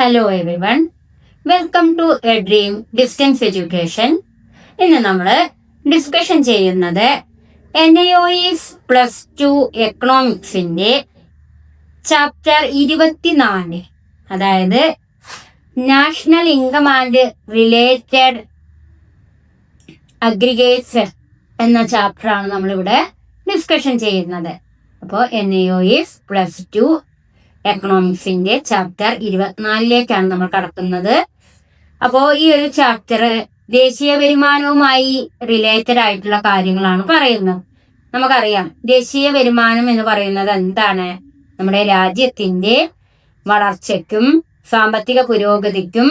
Hello everyone, welcome to a dream distance education. ഇന്ന് നമ്മൾ discussion ചെയ്യുന്നത് NIOS +2 എക്കണോമിക്സിന്റെ ചാപ്റ്റർ 24, അതായത് national income and related aggregates എന്ന ചാപ്റ്ററാണ് നമ്മളിവിടെ ഡിസ്കഷൻ ചെയ്യുന്നത്. അപ്പോൾ NIOS +2 എക്കണോമിക്സിന്റെ ചാപ്റ്റർ 24ലേക്കാണ് നമ്മൾ കടക്കുന്നത്. അപ്പോൾ ഈ ഒരു ചാപ്റ്റർ ദേശീയ വരുമാനവുമായി റിലേറ്റഡ് ആയിട്ടുള്ള കാര്യങ്ങളാണ് പറയുന്നത്. നമുക്കറിയാം, ദേശീയ വരുമാനം എന്ന് പറയുന്നത് എന്താണ്? നമ്മുടെ രാജ്യത്തിന്റെ വളർച്ചയ്ക്കും സാമ്പത്തിക പുരോഗതിക്കും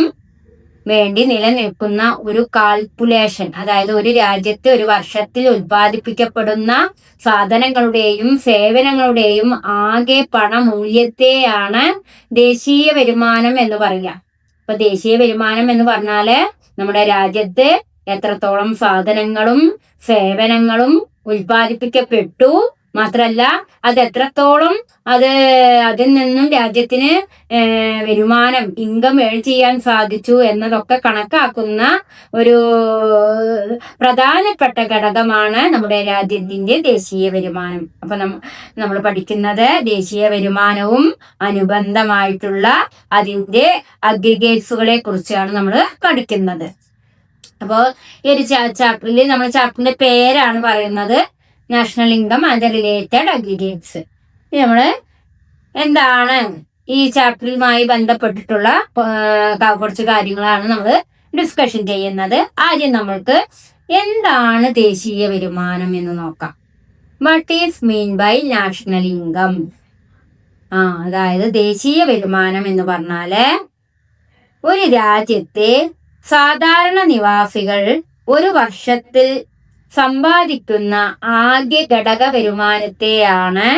വേണ്ടി നിലനിൽക്കുന്ന ഒരു കാൽക്കുലേഷൻ, അതായത് ഒരു രാജ്യത്ത് ഒരു വർഷത്തിൽ ഉൽപ്പാദിപ്പിക്കപ്പെടുന്ന സാധനങ്ങളുടെയും സേവനങ്ങളുടെയും ആകെ പണമൂല്യത്തെയാണ് ദേശീയ വരുമാനം എന്ന് പറയുക. അപ്പൊ ദേശീയ വരുമാനം എന്ന് പറഞ്ഞാല് നമ്മുടെ രാജ്യത്ത് എത്രത്തോളം സാധനങ്ങളും സേവനങ്ങളും ഉൽപ്പാദിപ്പിക്കപ്പെട്ടു, മാത്രല്ല അത് എത്രത്തോളം അതിൽ നിന്നും രാജ്യത്തിന് വരുമാനം, ഇൻകം ഏൺ ചെയ്യാൻ സാധിച്ചു എന്നതൊക്കെ കണക്കാക്കുന്ന ഒരു പ്രധാനപ്പെട്ട ഘടകമാണ് നമ്മുടെ രാജ്യത്തിന്റെ ദേശീയ വരുമാനം. അപ്പൊ നമ്മൾ പഠിക്കുന്നത് ദേശീയ വരുമാനവും അനുബന്ധമായിട്ടുള്ള അതിന്റെ അഗ്രിഗേറ്റ്സുകളെ കുറിച്ചാണ് നമ്മൾ പഠിക്കുന്നത്. അപ്പോൾ ഈ ഒരു ചാപ്റ്ററിൽ നമ്മുടെ ചാപ്റ്ററിന്റെ പേരാണ് പറയുന്നത് national income and related aggregates. നമ്മൾ എന്താണ് ഈ ചാപ്റ്ററുമായി ബന്ധപ്പെട്ടിട്ടുള്ള കുറച്ച് കാര്യങ്ങളാണ് നമ്മൾ ഡിസ്കഷൻ ചെയ്യുന്നത്. ആദ്യം നമ്മൾക്ക് എന്താണ് ദേശീയ വരുമാനം എന്ന് നോക്കാം. What is mean by national income? അതായത് ദേശീയ വരുമാനം എന്ന് പറഞ്ഞാല് ഒരു രാജ്യത്തെ സാധാരണ നിവാസികൾ ഒരു വർഷത്തിൽ സമ്പാദിക്കുന്ന ആകെ ഘടക വരുമാനത്തെയാണ്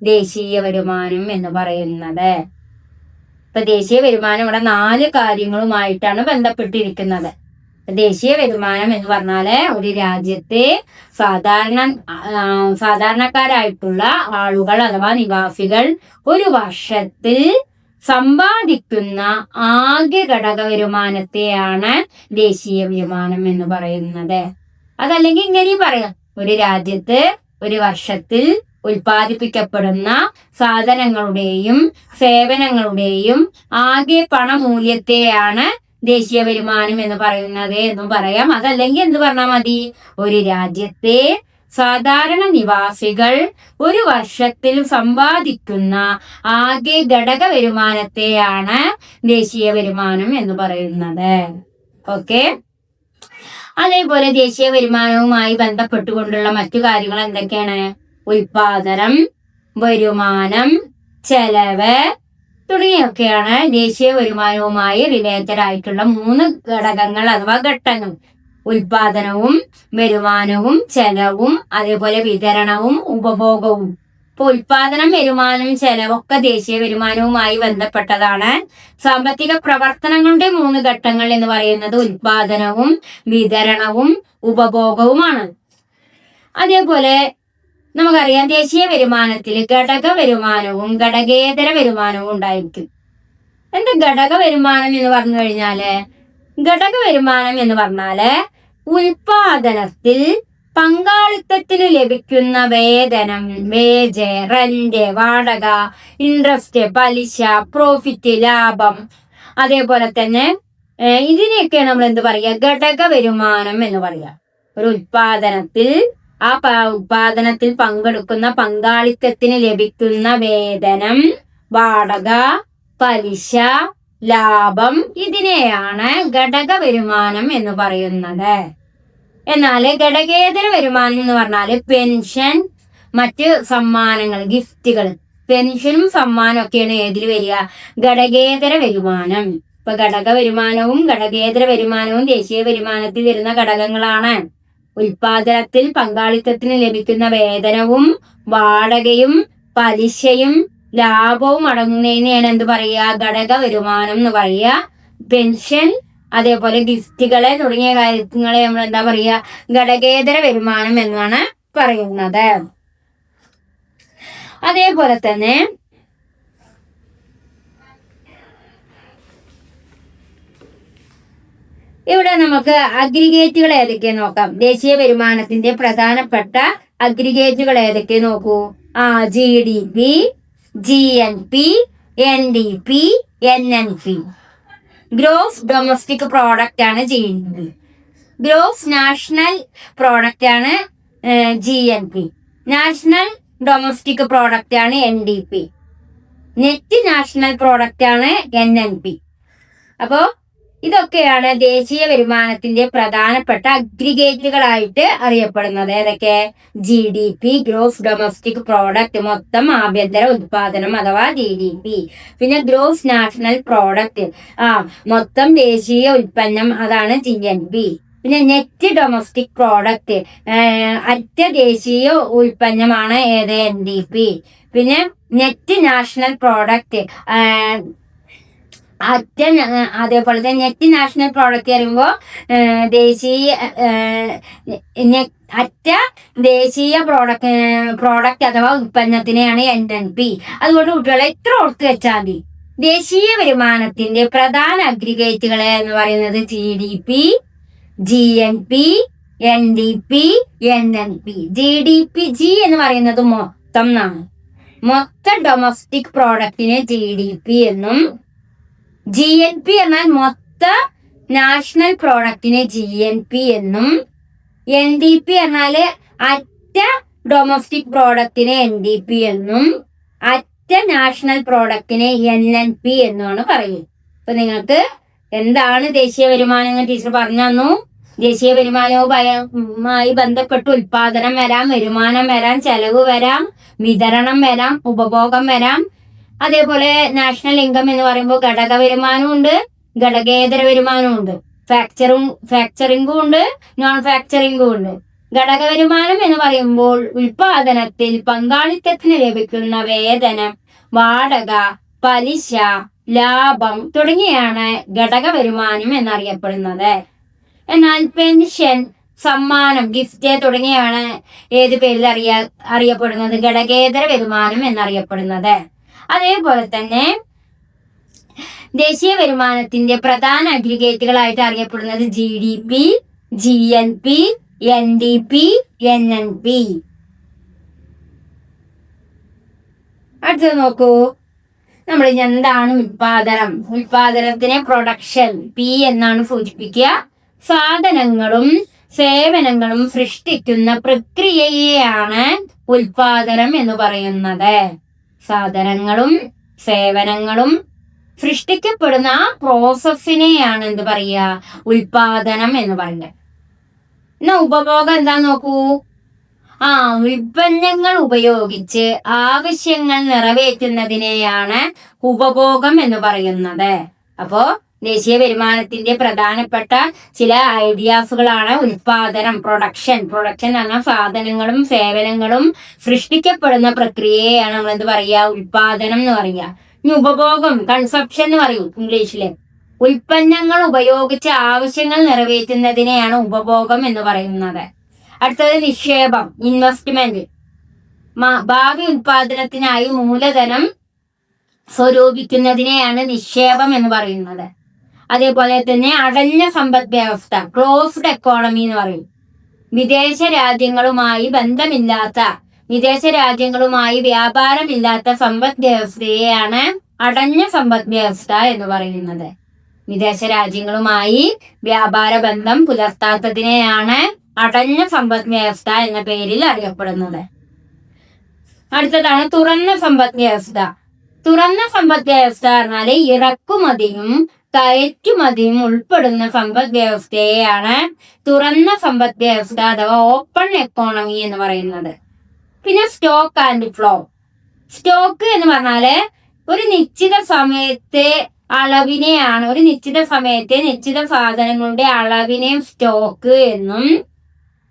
ദേശീയ വരുമാനം എന്ന് പറയുന്നത്. ഇപ്പൊ ദേശീയ വരുമാനം ഇവിടെ 4 കാര്യങ്ങളുമായിട്ടാണ് ബന്ധപ്പെട്ടിരിക്കുന്നത്. ദേശീയ വരുമാനം എന്ന് പറഞ്ഞാല് ഒരു രാജ്യത്തെ സാധാരണക്കാരായിട്ടുള്ള ആളുകൾ അഥവാ നിവാസികൾ ഒരു വർഷത്തിൽ സമ്പാദിക്കുന്ന ആകെ ഘടക വരുമാനത്തെയാണ് ദേശീയ വരുമാനം എന്ന് പറയുന്നത്. അതല്ലെങ്കിൽ ഇങ്ങനെയും പറയാം, ഒരു രാജ്യത്ത് ഒരു വർഷത്തിൽ ഉൽപ്പാദിപ്പിക്കപ്പെടുന്ന സാധനങ്ങളുടെയും സേവനങ്ങളുടെയും ആകെ പണമൂല്യത്തെയാണ് ദേശീയ വരുമാനം എന്ന് പറയുന്നത് എന്നും പറയാം. അതല്ലെങ്കിൽ എന്ത് പറഞ്ഞാൽ മതി, ഒരു രാജ്യത്തെ സാധാരണ നിവാസികൾ ഒരു വർഷത്തിൽ സമ്പാദിക്കുന്ന ആകെ ഘടക വരുമാനത്തെയാണ് ദേശീയ വരുമാനം എന്ന് പറയുന്നത്. ഓക്കെ, അതേപോലെ ദേശീയ വരുമാനവുമായി ബന്ധപ്പെട്ടുകൊണ്ടുള്ള മറ്റു കാര്യങ്ങൾ എന്തൊക്കെയാണ്? ഉൽപാദനം, വരുമാനം, ചെലവ് തുടങ്ങിയൊക്കെയാണ് ദേശീയ വരുമാനവുമായി റിലേറ്റഡ് ആയിട്ടുള്ള 3 ഘടകങ്ങൾ അഥവാ ഘട്ടങ്ങൾ. ഉൽപാദനവും വരുമാനവും ചെലവും അതേപോലെ വിതരണവും ഉപഭോഗവും. ഇപ്പൊ ഉൽപാദനം, വരുമാനം, ചെലവൊക്കെ ദേശീയ വരുമാനവുമായി ബന്ധപ്പെട്ടതാണ്. സാമ്പത്തിക പ്രവർത്തനങ്ങളുടെ 3 ഘട്ടങ്ങൾ എന്ന് പറയുന്നത് ഉൽപാദനവും വിതരണവും ഉപഭോഗവുമാണ്. അതേപോലെ നമുക്കറിയാം, ദേശീയ വരുമാനത്തിൽ ഘടക വരുമാനവും ഘടകേതര വരുമാനവും ഉണ്ടായിരിക്കും. എന്താ ഘടക വരുമാനം എന്ന് പറഞ്ഞു കഴിഞ്ഞാല്? ഘടക വരുമാനം എന്ന് പറഞ്ഞാല് ഉൽപാദനത്തിൽ പങ്കാളിത്തത്തിന് ലഭിക്കുന്ന വേതനം, വേജ്, റെന്റ്, വാടക, ഇൻട്രസ്റ്റ്, പലിശ, പ്രോഫിറ്റ്, ലാഭം, അതേപോലെ തന്നെ ഇതിനെയൊക്കെയാണ് നമ്മൾ എന്ത് പറയുക? ഘടക വരുമാനം എന്ന് പറയുക. ഒരു ഉൽപാദനത്തിൽ ഉൽപാദനത്തിൽ പങ്കെടുക്കുന്ന പങ്കാളിത്തത്തിന് ലഭിക്കുന്ന വേതനം, വാടക, പലിശ, ലാഭം, ഇതിനെയാണ് ഘടക വരുമാനം എന്ന് പറയുന്നത്. എന്നാല് ഘടകേതര വരുമാനം എന്ന് പറഞ്ഞാല് പെൻഷൻ, മറ്റ് സമ്മാനങ്ങൾ, ഗിഫ്റ്റുകൾ, പെൻഷനും സമ്മാനം ഒക്കെയാണ് ഏതിൽ വരിക? ഘടകേതര വരുമാനം. ഇപ്പൊ ഘടക വരുമാനവും ഘടകേതര വരുമാനവും ദേശീയ വരുമാനത്തിൽ വരുന്ന ഘടകങ്ങളാണ്. ഉൽപാദനത്തിൽ പങ്കാളിത്തത്തിന് ലഭിക്കുന്ന വേതനവും വാടകയും പലിശയും ലാഭവും അടങ്ങുന്നതിനെയാണ് എന്ത് പറയുക? ഘടക വരുമാനം എന്ന് പറയുക. പെൻഷൻ, അതേപോലെ ഗിഫ്റ്റുകളെ തുടങ്ങിയ കാര്യങ്ങളെ നമ്മൾ എന്താ പറയുക? ഘടകേതര വരുമാനം എന്നാണ് പറയുന്നത്. അതേപോലെ തന്നെ നമുക്ക് അഗ്രിഗേറ്റുകൾ ഏതൊക്കെ നോക്കാം. ദേശീയ വരുമാനത്തിന്റെ പ്രധാനപ്പെട്ട അഗ്രിഗേറ്റുകൾ ഏതൊക്കെ നോക്കൂ. GDP, GNP, NDP, NNP. Gross domestic product ആണ് GDP. ഗ്രോസ് നാഷണൽ പ്രോഡക്റ്റ് ആണ് GNP. നാഷണൽ ഡൊമസ്റ്റിക് പ്രോഡക്റ്റ് ആണ് NDP. നെറ്റ് നാഷണൽ പ്രോഡക്റ്റ് ആണ് NNP. അപ്പോ ഇതൊക്കെയാണ് ദേശീയ വരുമാനത്തിന്റെ പ്രധാനപ്പെട്ട അഗ്രിഗേറ്റുകളായിട്ട് അറിയപ്പെടുന്നത്. ഏതൊക്കെ? GDP, ഗ്രോസ് ഡൊമസ്റ്റിക് പ്രോഡക്റ്റ്, മൊത്തം ആഭ്യന്തര ഉത്പാദനം അഥവാ GDP. പിന്നെ ഗ്രോസ് നാഷണൽ പ്രോഡക്റ്റ്, മൊത്തം ദേശീയ ഉൽപ്പന്നം, അതാണ് GNP. പിന്നെ നെറ്റ് ഡൊമസ്റ്റിക് പ്രോഡക്റ്റ്, അറ്റ ദേശീയ ഉൽപ്പന്നമാണ് ഏത്? NDP. പിന്നെ നെറ്റ് നാഷണൽ പ്രോഡക്റ്റ്, അതേപോലെ തന്നെ നെറ്റ് നാഷണൽ പ്രോഡക്റ്റ് പറയുമ്പോൾ അറ്റ ദേശീയ പ്രോഡക്റ്റ് അഥവാ ഉൽപ്പന്നത്തിനെയാണ് NNP. അതുകൊണ്ട് കുട്ടികളെ ഇത്ര ഓർത്ത് വെച്ചാൽ മതി. ദേശീയ വരുമാനത്തിന്റെ പ്രധാന അഗ്രിഗേറ്റുകൾ എന്ന് പറയുന്നത് GDP, GNP, NDP, NNP. GDP, G എന്ന് പറയുന്നത് മൊത്തം എന്നാണ്. മൊത്തം ഡൊമസ്റ്റിക് പ്രോഡക്റ്റിനെ GDP എന്നും, GNP എന്നാൽ മൊത്ത നാഷണൽ പ്രോഡക്റ്റിനെ GNP എന്നും, NDP എന്നാല് അറ്റ ഡൊമസ്റ്റിക് പ്രോഡക്റ്റിനെ NDP എന്നും, അറ്റ നാഷണൽ പ്രോഡക്റ്റിനെ NNP എന്നുമാണ് പറയുന്നത്. അപ്പൊ നിങ്ങൾക്ക് എന്താണ് ദേശീയ വരുമാനം എന്ന് ടീച്ചർ പറഞ്ഞു തന്നു. ദേശീയ വരുമാനവുമായി ബന്ധപ്പെട്ട് ഉൽപാദനം വരാം, വരുമാനം വരാം, ചെലവ് വരാം, വിതരണം വരാം, ഉപഭോഗം വരാം. അതേപോലെ നാഷണൽ ഇൻകം എന്ന് പറയുമ്പോൾ ഘടക വരുമാനവും ഉണ്ട്, ഘടകേതര വരുമാനവും ഉണ്ട്. ഫാക്ചറിംഗും ഉണ്ട്, നോൺ ഫാക്ചറിംഗും ഉണ്ട്. ഘടക വരുമാനം എന്ന് പറയുമ്പോൾ ഉൽപാദനത്തിൽ പങ്കാളിത്തത്തിന് ലഭിക്കുന്ന വേതനം, വാടക, പലിശ, ലാഭം തുടങ്ങിയാണ് ഘടക വരുമാനം എന്നറിയപ്പെടുന്നത്. എന്നാൽ പെൻഷൻ, സമ്മാനം, ഗിഫ്റ്റ് തുടങ്ങിയാണ് ഏത് പേരിൽ അറിയപ്പെടുന്നത്? ഘടകേതര വരുമാനം എന്നറിയപ്പെടുന്നത്. അതേപോലെ തന്നെ ദേശീയ വരുമാനത്തിന്റെ പ്രധാന അഗ്രിഗേറ്റുകളായിട്ട് അറിയപ്പെടുന്നത് GDP, GNP, NDP, NNP. അടുത്തത് നോക്കൂ. നമ്മൾ എന്താണ് ഉൽപാദനം? ഉൽപാദനത്തിനെ പ്രൊഡക്ഷൻ, P എന്നാണ് സൂചിപ്പിക്കുക. സാധനങ്ങളും സേവനങ്ങളും സൃഷ്ടിക്കുന്ന പ്രക്രിയയെയാണ് ഉൽപാദനം എന്ന് പറയുന്നത്. സാധനങ്ങളും സേവനങ്ങളും സൃഷ്ടിക്കപ്പെടുന്ന ആ പ്രോസസ്സിനെയാണ് എന്ത് പറയുക? ഉൽപാദനം എന്ന് പറയുന്നത്. എന്നാ ഉപഭോഗം എന്താ നോക്കൂ. ഉൽപ്പന്നങ്ങൾ ഉപയോഗിച്ച് ആവശ്യങ്ങൾ നിറവേറ്റുന്നതിനെയാണ് ഉപഭോഗം എന്ന് പറയുന്നത്. അപ്പോ ദേശീയ വരുമാനത്തിന്റെ പ്രധാനപ്പെട്ട ചില ഐഡിയാസുകളാണ് ഉൽപാദനം, പ്രൊഡക്ഷൻ. പ്രൊഡക്ഷൻ എന്ന് പറഞ്ഞാൽ സാധനങ്ങളും സേവനങ്ങളും സൃഷ്ടിക്കപ്പെടുന്ന പ്രക്രിയയാണ് നമ്മൾ എന്ത് പറയുക? ഉൽപാദനം എന്ന് പറയുക. ഇനി ഉപഭോഗം, കൺസപ്ഷൻ എന്ന് പറയും ഇംഗ്ലീഷില്. ഉൽപ്പന്നങ്ങൾ ഉപയോഗിച്ച് ആവശ്യങ്ങൾ നിറവേറ്റുന്നതിനെയാണ് ഉപഭോഗം എന്ന് പറയുന്നത്. അടുത്തത് നിക്ഷേപം, ഇൻവെസ്റ്റ്മെന്റ്. ഭാവി ഉൽപാദനത്തിനായി മൂലധനം സ്വരൂപിക്കുന്നതിനെയാണ് നിക്ഷേപം എന്ന് പറയുന്നത്. അതേപോലെ തന്നെ അടഞ്ഞ സമ്പദ് വ്യവസ്ഥ, ക്ലോസ്ഡ് എക്കോണമി എന്ന് പറയും. വിദേശ രാജ്യങ്ങളുമായി ബന്ധമില്ലാത്ത, വിദേശ രാജ്യങ്ങളുമായി വ്യാപാരമില്ലാത്ത സമ്പദ് വ്യവസ്ഥയെയാണ് അടഞ്ഞ സമ്പദ് വ്യവസ്ഥ എന്ന് പറയുന്നത്. വിദേശ രാജ്യങ്ങളുമായി വ്യാപാര ബന്ധം പുലർത്താത്തതിനെയാണ് അടഞ്ഞ സമ്പദ് വ്യവസ്ഥ എന്ന പേരിൽ അറിയപ്പെടുന്നത്. അടുത്തതാണ് തുറന്ന സമ്പദ് വ്യവസ്ഥ. തുറന്ന സമ്പദ് വ്യവസ്ഥ പറഞ്ഞാല് ഇറക്കുമതിയും കയറ്റുമതിയും ഉൾപ്പെടുന്ന സമ്പദ് വ്യവസ്ഥയെയാണ് തുറന്ന സമ്പദ് വ്യവസ്ഥ അഥവാ ഓപ്പൺ എക്കോണമി എന്ന് പറയുന്നത്. പിന്നെ സ്റ്റോക്ക് ആൻഡ് ഫ്ലോ. സ്റ്റോക്ക് എന്ന് പറഞ്ഞാല് ഒരു നിശ്ചിത സമയത്തെ അളവിനെയാണ്, ഒരു നിശ്ചിത സമയത്തെ നിശ്ചിത സാധനങ്ങളുടെ അളവിനെ സ്റ്റോക്ക് എന്നും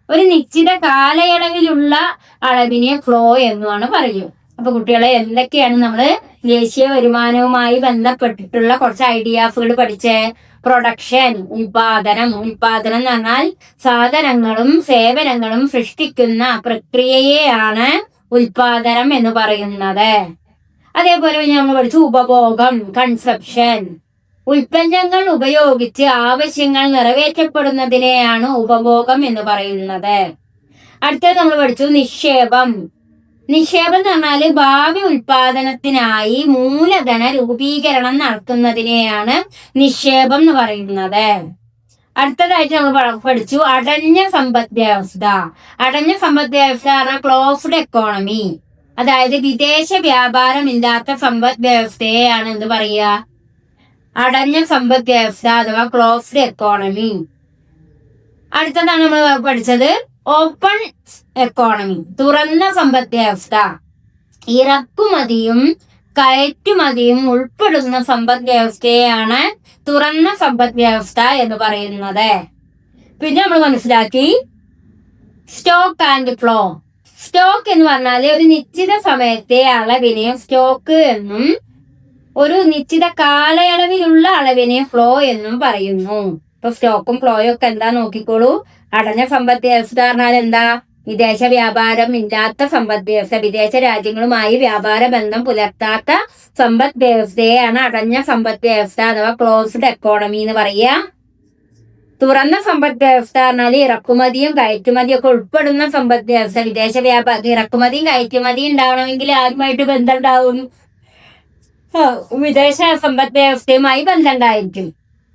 ഒരു നിശ്ചിത കാലയളവിലുള്ള അളവിനെ ഫ്ലോ എന്നുമാണ് പറയുക. അപ്പൊ കുട്ടികളെ എന്തൊക്കെയാണ് നമ്മള് ദേശീയ വരുമാനവുമായി ബന്ധപ്പെട്ടിട്ടുള്ള കുറച്ച് ഐഡിയാസുകൾ പഠിച്ചേ? പ്രൊഡക്ഷൻ, ഉൽപാദനം. ഉൽപാദനം എന്ന് പറഞ്ഞാൽ സാധനങ്ങളും സേവനങ്ങളും സൃഷ്ടിക്കുന്ന പ്രക്രിയയെയാണ് ഉൽപാദനം എന്ന് പറയുന്നത്. അതേപോലെ നമ്മൾ പഠിച്ചു ഉപഭോഗം, കൺസപ്ഷൻ. ഉൽപ്പന്നങ്ങൾ ഉപയോഗിച്ച് ആവശ്യങ്ങൾ നിറവേറ്റപ്പെടുന്നതിനെയാണ് ഉപഭോഗം എന്ന് പറയുന്നത്. അടുത്തത് നമ്മൾ പഠിച്ചു നിക്ഷേപം. നിക്ഷേപം എന്ന് പറഞ്ഞാല് ഭാവി ഉൽപാദനത്തിനായി മൂലധന രൂപീകരണം നടത്തുന്നതിനെയാണ് നിക്ഷേപം എന്ന് പറയുന്നത്. അടുത്തതായിട്ട് നമ്മൾ പഠിച്ചു അടഞ്ഞ സമ്പദ് വ്യവസ്ഥ. അടഞ്ഞ സമ്പദ് വ്യവസ്ഥ പറഞ്ഞാൽ ക്ലോസ്ഡ് എക്കോണമി. അതായത് വിദേശ വ്യാപാരമില്ലാത്ത സമ്പദ് വ്യവസ്ഥയെയാണ് എന്ത് പറയുക? അടഞ്ഞ സമ്പദ് വ്യവസ്ഥ അഥവാ ക്ലോസ്ഡ് എക്കോണമി. അടുത്തതാണ് നമ്മൾ പഠിച്ചത് ഓപ്പൺ എക്കോണമി, തുറന്ന സമ്പദ് വ്യവസ്ഥ. ഇറക്കുമതിയും കയറ്റുമതിയും ഉൾപ്പെടുന്ന സമ്പദ് വ്യവസ്ഥയെയാണ് തുറന്ന സമ്പദ് വ്യവസ്ഥ എന്ന് പറയുന്നത്. പിന്നെ നമ്മൾ മനസ്സിലാക്കി സ്റ്റോക്ക് ആൻഡ് ഫ്ലോ. സ്റ്റോക്ക് എന്ന് പറഞ്ഞാല് ഒരു നിശ്ചിത സമയത്തെ അളവിനെ സ്റ്റോക്ക് എന്നും ഒരു നിശ്ചിത കാലയളവിലുള്ള അളവിനെ ഫ്ലോ എന്നും പറയുന്നു. ഇപ്പൊ സ്റ്റോക്കും ഫ്ലോയും ഒക്കെ എന്താ നോക്കിക്കോളൂ. അടഞ്ഞ സമ്പദ് വ്യവസ്ഥ പറഞ്ഞാൽ എന്താ? വിദേശ വ്യാപാരം ഇല്ലാത്ത സമ്പദ് വ്യവസ്ഥ, വിദേശ രാജ്യങ്ങളുമായി വ്യാപാര ബന്ധം പുലർത്താത്ത സമ്പദ് വ്യവസ്ഥയെയാണ് അടഞ്ഞ സമ്പദ് വ്യവസ്ഥ അഥവാ ക്ലോസ്ഡ് എക്കോണമി എന്ന് പറയുക. തുറന്ന സമ്പദ് വ്യവസ്ഥ പറഞ്ഞാൽ ഇറക്കുമതിയും കയറ്റുമതിയും ഒക്കെ ഉൾപ്പെടുന്ന സമ്പദ് വ്യവസ്ഥ. വിദേശ വ്യാപാരം ഇറക്കുമതിയും കയറ്റുമതിയും ഉണ്ടാവണമെങ്കിൽ ആരുമായിട്ട് ബന്ധം ഉണ്ടാവും? വിദേശ സമ്പദ് വ്യവസ്ഥയുമായി ബന്ധം ഉണ്ടായിരിക്കും.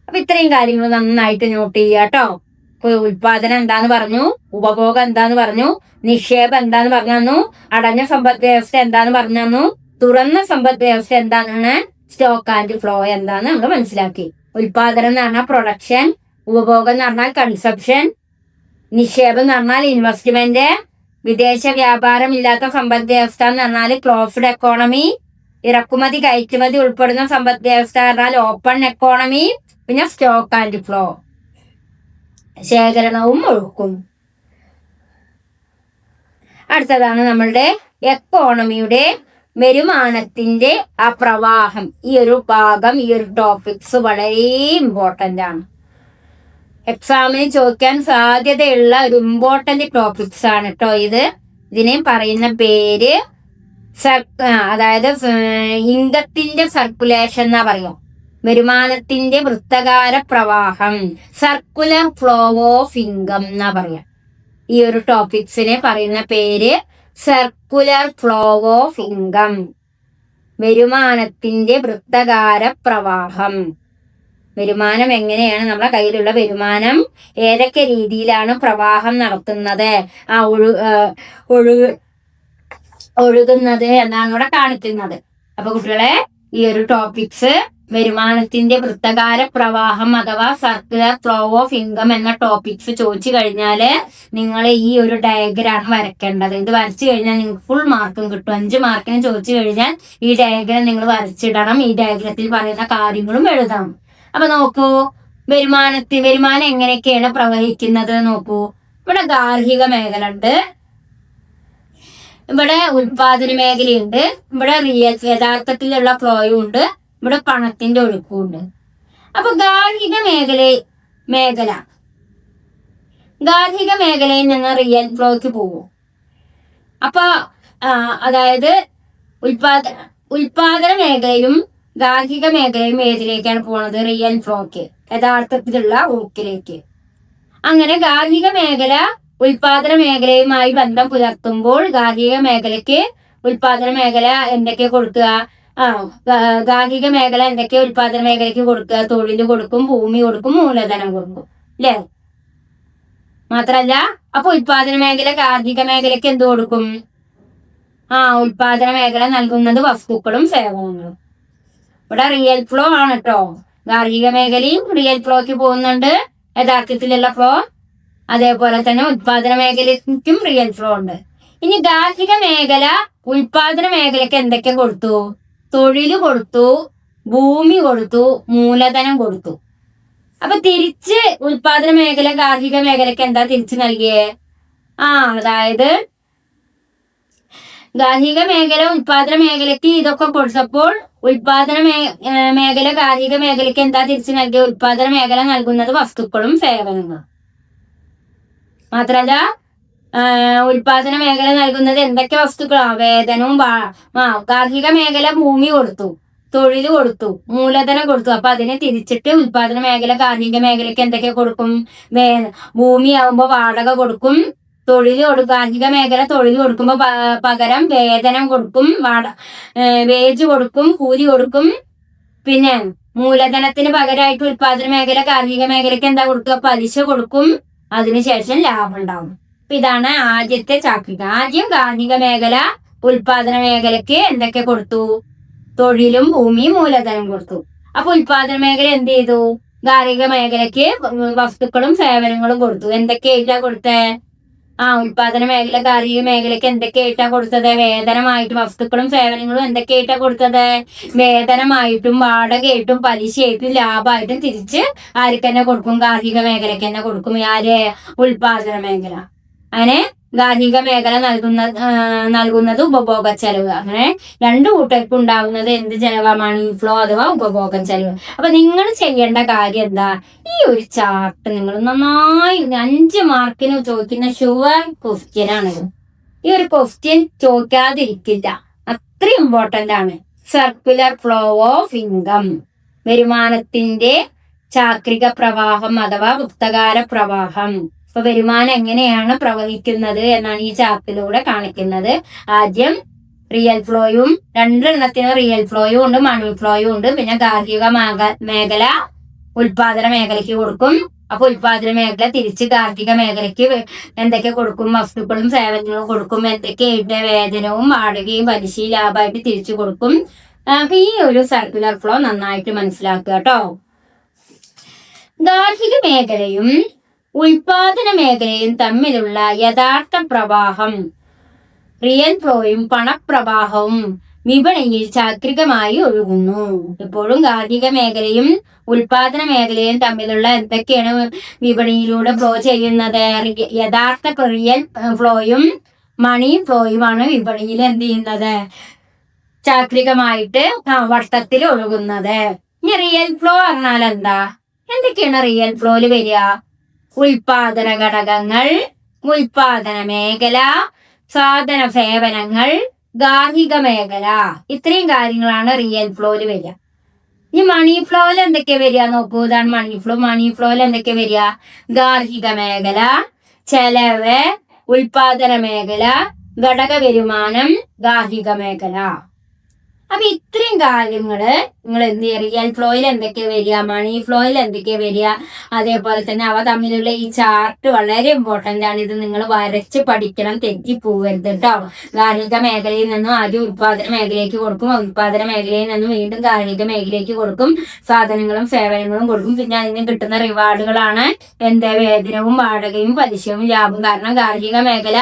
അപ്പൊ ഇത്രയും കാര്യങ്ങൾ നന്നായിട്ട് നോട്ട് ചെയ്യുക കേട്ടോ. ഇപ്പൊ ഉൽപാദനം എന്താന്ന് പറഞ്ഞു, ഉപഭോഗം എന്താന്ന് പറഞ്ഞു, നിക്ഷേപം എന്താന്ന് പറഞ്ഞു തന്നു, അടഞ്ഞ സമ്പദ് വ്യവസ്ഥ എന്താന്ന് പറഞ്ഞു തന്നു, തുറന്ന സമ്പദ് വ്യവസ്ഥ എന്താണെന്ന്, സ്റ്റോക്ക് ആൻഡ് ഫ്ലോ എന്താന്ന് നമ്മൾ മനസ്സിലാക്കി. ഉൽപാദനം എന്ന് പറഞ്ഞാൽ പ്രൊഡക്ഷൻ, ഉപഭോഗം എന്ന് പറഞ്ഞാൽ കൺസപ്ഷൻ, നിക്ഷേപം എന്ന് പറഞ്ഞാൽ ഇൻവെസ്റ്റ്മെന്റ്, വിദേശ വ്യാപാരം ഇല്ലാത്ത സമ്പദ് വ്യവസ്ഥ എന്ന് പറഞ്ഞാൽ ക്ലോസ്ഡ് എക്കോണമി, ഇറക്കുമതി കയറ്റുമതി ഉൾപ്പെടുന്ന സമ്പദ് വ്യവസ്ഥ പറഞ്ഞാൽ ഓപ്പൺ എക്കോണമി, പിന്നെ സ്റ്റോക്ക് ആൻഡ് ഫ്ലോ ശേഖരണവും ഒഴുക്കും. അടുത്തതാണ് നമ്മളുടെ എക്കോണമിയുടെ വരുമാനത്തിന്റെ ആ പ്രവാഹം. ഈ ഒരു ഭാഗം, ഈ ഒരു ടോപ്പിക്സ് വളരെ ഇമ്പോർട്ടന്റ് ആണ്. എക്സാമിന് ചോദിക്കാൻ സാധ്യതയുള്ള ഒരു ഇമ്പോർട്ടന്റ് ടോപ്പിക്സ് ആണ് കേട്ടോ ഇത്. ഇതിനെ പറയുന്ന പേര് അതായത് ഇൻകത്തിന്റെ സർക്കുലേഷൻ എന്നാ പറയും. വരുമാനത്തിന്റെ വൃത്തകാര പ്രവാഹം, സർക്കുലർ ഫ്ലോ ഓഫ് ഇൻകം എന്നാ പറയാ. ഈ ഒരു ടോപ്പിക്സിനെ പറയുന്ന പേര് സർക്കുലർ ഫ്ലോ ഓഫ് ഇൻകം, വരുമാനത്തിന്റെ വൃത്തകാര പ്രവാഹം. വരുമാനം എങ്ങനെയാണ്, നമ്മുടെ കയ്യിലുള്ള വരുമാനം ഏതൊക്കെ രീതിയിലാണ് പ്രവാഹം നടത്തുന്നത്, ആ ഒഴുകുന്നത് എന്നാണ് ഇവിടെ കാണിക്കുന്നത്. അപ്പൊ കുട്ടികളെ, ഈ ഒരു ടോപ്പിക്സ് വരുമാനത്തിന്റെ വൃത്തകാര പ്രവാഹം അഥവാ സർക്കുലർ ഫ്ലോ ഓഫ് ഇൻകം എന്ന ടോപ്പിക്സ് ചോദിച്ചു കഴിഞ്ഞാല് നിങ്ങൾ ഈ ഒരു ഡയഗ്രാം വരയ്ക്കേണ്ടത്. ഇത് വരച്ചു കഴിഞ്ഞാൽ നിങ്ങൾക്ക് ഫുൾ മാർക്കും കിട്ടും. 5 മാർക്കിന് ചോദിച്ചു കഴിഞ്ഞാൽ ഈ ഡയഗ്രാം നിങ്ങൾ വരച്ചിടണം. ഈ ഡയഗ്രത്തിൽ പറയുന്ന കാര്യങ്ങളും എഴുതണം. അപ്പൊ നോക്കൂ, വരുമാനം എങ്ങനെയൊക്കെയാണ് പ്രവഹിക്കുന്നത് നോക്കൂ. ഇവിടെ ഗാർഹിക മേഖല ഉണ്ട്, ഇവിടെ ഉൽപാദന മേഖലയുണ്ട്, ഇവിടെ യഥാർത്ഥത്തിലുള്ള ഫ്ലോയും ഉണ്ട്, ഇവിടെ പണത്തിന്റെ ഒഴുക്കും ഉണ്ട്. അപ്പൊ ഗാർഹിക മേഖലയിൽ നിന്ന് റിയൽ ഫ്ലോയ്ക്ക് പോകും. അപ്പൊ അതായത് ഉൽപാദന മേഖലയും ഗാർഹിക മേഖലയും ഏതിലേക്കാണ് പോണത്? റിയൽ ഫ്ലോക്ക്, യഥാർത്ഥത്തിലുള്ള ഒഴുക്കിലേക്ക്. അങ്ങനെ ഗാർഹിക മേഖല ഉൽപാദന മേഖലയുമായി ബന്ധം പുലർത്തുമ്പോൾ ഗാർഹിക മേഖലയ്ക്ക് ഉൽപാദന മേഖല എന്തൊക്കെ കൊടുക്കുക? ഗാർഹിക മേഖല എന്തൊക്കെ ഉൽപാദന മേഖലയ്ക്ക് കൊടുക്കുക? തൊഴിൽ കൊടുക്കും, ഭൂമി കൊടുക്കും, മൂലധനം കൊടുക്കും, അല്ലേ? മാത്രല്ല, അപ്പൊ ഉൽപാദന മേഖല ഗാർഹിക മേഖലയ്ക്ക് എന്ത് കൊടുക്കും? ഉൽപാദന മേഖല നൽകുന്നത് വസ്തുക്കളും സേവനങ്ങളും. ഇവിടെ റിയൽ ഫ്ലോ ആണ് കേട്ടോ. ഗാർഹിക മേഖലയും റിയൽ ഫ്ലോക്ക് പോകുന്നുണ്ട്, യഥാർത്ഥത്തിലുള്ള ഫ്ലോ. അതേപോലെ തന്നെ ഉൽപാദന മേഖലയ്ക്കും റിയൽ ഫ്ലോ ഉണ്ട്. ഇനി ഗാർഹിക മേഖല ഉൽപാദന മേഖലയ്ക്ക് എന്തൊക്കെ കൊടുത്തു? തൊഴിൽ കൊടുത്തു, ഭൂമി കൊടുത്തു, മൂലധനം കൊടുത്തു. അപ്പൊ തിരിച്ച് ഉൽപാദന മേഖല ഗാർഹിക മേഖലയ്ക്ക് എന്താ തിരിച്ചു നൽകിയേ? അതായത് ഗാർഹിക മേഖല ഉൽപാദന മേഖലയ്ക്ക് ഇതൊക്കെ കൊടുത്തപ്പോൾ ഉൽപാദന മേഖല ഗാർഹിക മേഖലയ്ക്ക് എന്താ തിരിച്ചു നൽകിയ? ഉൽപാദന മേഖല നൽകുന്നത് വസ്തുക്കളും സേവനങ്ങളും. മാത്രല്ല, ഉൽപാദന മേഖല നൽകുന്നത് എന്തൊക്കെ വസ്തുക്കളാ? വേതനവും. ഗാർഹിക മേഖല ഭൂമി കൊടുത്തു, തൊഴിൽ കൊടുത്തു, മൂലധനം കൊടുത്തു. അപ്പൊ അതിനെ തിരിച്ചിട്ട് ഉൽപാദന മേഖല കാർഷിക മേഖലയ്ക്ക് എന്തൊക്കെ കൊടുക്കും? ഭൂമിയാവുമ്പോ വാടക കൊടുക്കും, കാർഷിക മേഖല തൊഴിൽ കൊടുക്കുമ്പോ പകരം വേതനം കൊടുക്കും, വേജ് കൊടുക്കും, കൂലി കൊടുക്കും. പിന്നെ മൂലധനത്തിന് പകരമായിട്ട് ഉൽപാദന മേഖല കാർഷിക മേഖലയ്ക്ക് എന്താ കൊടുക്കുക? പലിശ കൊടുക്കും. അതിനുശേഷം ലാഭം ഉണ്ടാവും. അപ്പൊ ഇതാണ് ആദ്യത്തെ ചാക്രിക. ആദ്യം കാർഷിക മേഖല ഉൽപാദന മേഖലയ്ക്ക് എന്തൊക്കെ കൊടുത്തു? തൊഴിലും ഭൂമിയും മൂലധനം കൊടുത്തു. അപ്പൊ ഉൽപാദന മേഖല എന്ത് ചെയ്തു? കാർഷിക മേഖലയ്ക്ക് വസ്തുക്കളും സേവനങ്ങളും കൊടുത്തു. എന്തൊക്കെയായിട്ടാ കൊടുത്തേ? ഉൽപാദന മേഖല കാർഷിക മേഖലയ്ക്ക് എന്തൊക്കെയായിട്ടാ കൊടുത്തത്? വേതനമായിട്ട് വസ്തുക്കളും സേവനങ്ങളും എന്തൊക്കെയായിട്ടാ കൊടുത്തത്? വേതനമായിട്ടും വാടകയായിട്ടും പലിശയായിട്ടും ലാഭമായിട്ടും തിരിച്ച് ആർക്ക് തന്നെ കൊടുക്കും? കാർഷിക മേഖലയ്ക്ക് തന്നെ കൊടുക്കും. ആര്? ഉൽപാദന മേഖല. അങ്ങനെ കാർഷിക മേഖല നൽകുന്നത് ഉപഭോഗ ചെലവ്. അങ്ങനെ രണ്ടു കൂട്ടർക്കും ഉണ്ടാകുന്നത് എന്ത് ചെലവാ? മണി ഫ്ലോ അഥവാ ഉപഭോഗ ചെലവ്. അപ്പൊ നിങ്ങൾ ചെയ്യേണ്ട കാര്യം എന്താ? ഈ ഒരു ചാർട്ട് നിങ്ങൾ നന്നായി 5 മാർക്കിന് ചോദിക്കുന്ന ഷുവർ ക്വസ്റ്റ്യൻ ആണിത്. ഈ ഒരു ക്വസ്റ്റ്യൻ ചോദിക്കാതിരിക്കില്ല, അത്ര ഇമ്പോർട്ടന്റ് ആണ്. സർക്കുലർ ഫ്ലോ ഓഫ് ഇൻകം, വരുമാനത്തിന്റെ ചാക്രിക പ്രവാഹം അഥവാ വൃത്തകാര പ്രവാഹം. അപ്പൊ വരുമാനം എങ്ങനെയാണ് പ്രവഹിക്കുന്നത് എന്നാണ് ഈ ചാർട്ടിലൂടെ കാണിക്കുന്നത്. ആദ്യം റിയൽ ഫ്ലോയും, 2 എണ്ണത്തിന് റിയൽ ഫ്ലോയും ഉണ്ട്, മണി ഫ്ലോയും ഉണ്ട്. പിന്നെ കാർഷിക മേഖല ഉൽപാദന മേഖലയ്ക്ക് കൊടുക്കും. അപ്പൊ ഉൽപാദന മേഖല തിരിച്ച് കാർഷിക മേഖലയ്ക്ക് എന്തൊക്കെ കൊടുക്കും? വസ്തുക്കളും സേവനങ്ങളും കൊടുക്കും. എന്തൊക്കെയായിട്ട്? വേതനവും വാടകയും പലിശയും ലാഭമായിട്ട് തിരിച്ചു കൊടുക്കും. അപ്പൊ ഈ ഒരു സർക്കുലർ ഫ്ലോ നന്നായിട്ട് മനസ്സിലാക്കുക കേട്ടോ. കാർഷിക മേഖലയും ഉൽപാദന മേഖലയും തമ്മിലുള്ള യഥാർത്ഥ പ്രവാഹം റിയൽ ഫ്ലോയും പണപ്രവാഹവും വിപണിയിൽ ചാക്രികമായി ഒഴുകുന്നു. എപ്പോഴും കാർഷിക മേഖലയും ഉൽപാദന മേഖലയും തമ്മിലുള്ള എന്തൊക്കെയാണ് വിപണിയിലൂടെ ഫ്ലോ ചെയ്യുന്നത്? യഥാർത്ഥ റിയൽ ഫ്ലോയും മണി ഫ്ലോയുമാണ് വിപണിയിൽ എന്ത് ചെയ്യുന്നത്? ചാക്രികമായിട്ട് വട്ടത്തിൽ ഒഴുകുന്നത്. ഇനി റിയൽ ഫ്ലോ പറഞ്ഞാൽ എന്താ? എന്തൊക്കെയാണ് റിയൽ ഫ്ലോയിൽ വരിക? ഉൽപാദന ഘടകങ്ങൾ, ഉൽപാദന മേഖല, സാധന സേവനങ്ങൾ, ഗാർഹിക മേഖല, ഇത്രയും കാര്യങ്ങളാണ് റിയൽ ഫ്ലോയിൽ വരിക. ഈ മണി ഫ്ലോയിൽ എന്തൊക്കെ വരിക നോക്കൂ. ഇതാണ് മണി ഫ്ലോ. മണി ഫ്ലോയിൽ എന്തൊക്കെ വരിക? ഗാർഹിക മേഖല, ചെലവ്, ഉൽപാദന മേഖല, ഘടക വരുമാനം, ഗാർഹിക മേഖല. അപ്പൊ ഇത്രയും കാര്യങ്ങള് നിങ്ങൾ എന്ത് ചെയ്യുക? റിയൽ ഫ്ലോയിൽ എന്തൊക്കെ വരിക, മണി ഫ്ലോയിൽ എന്തൊക്കെ വരിക, അതേപോലെ തന്നെ അവ തമ്മിലുള്ള ഈ ചാർട്ട് വളരെ ഇമ്പോർട്ടന്റ് ആണ്. ഇത് നിങ്ങൾ വരച്ച് പഠിക്കണം, തെറ്റിപ്പോവരുത് കേട്ടോ. ഗാർഹിക മേഖലയിൽ നിന്നും ആദ്യം ഉൽപാദന മേഖലയ്ക്ക് കൊടുക്കും, ഉൽപാദന മേഖലയിൽ നിന്നും വീണ്ടും ഗാർഹിക മേഖലയ്ക്ക് കൊടുക്കും, സാധനങ്ങളും സേവനങ്ങളും കൊടുക്കും. പിന്നെ അതിന് കിട്ടുന്ന റിവാർഡുകളാണ് വേതനവും വാടകയും പലിശയും ലാഭം. കാരണം ഗാർഹിക മേഖല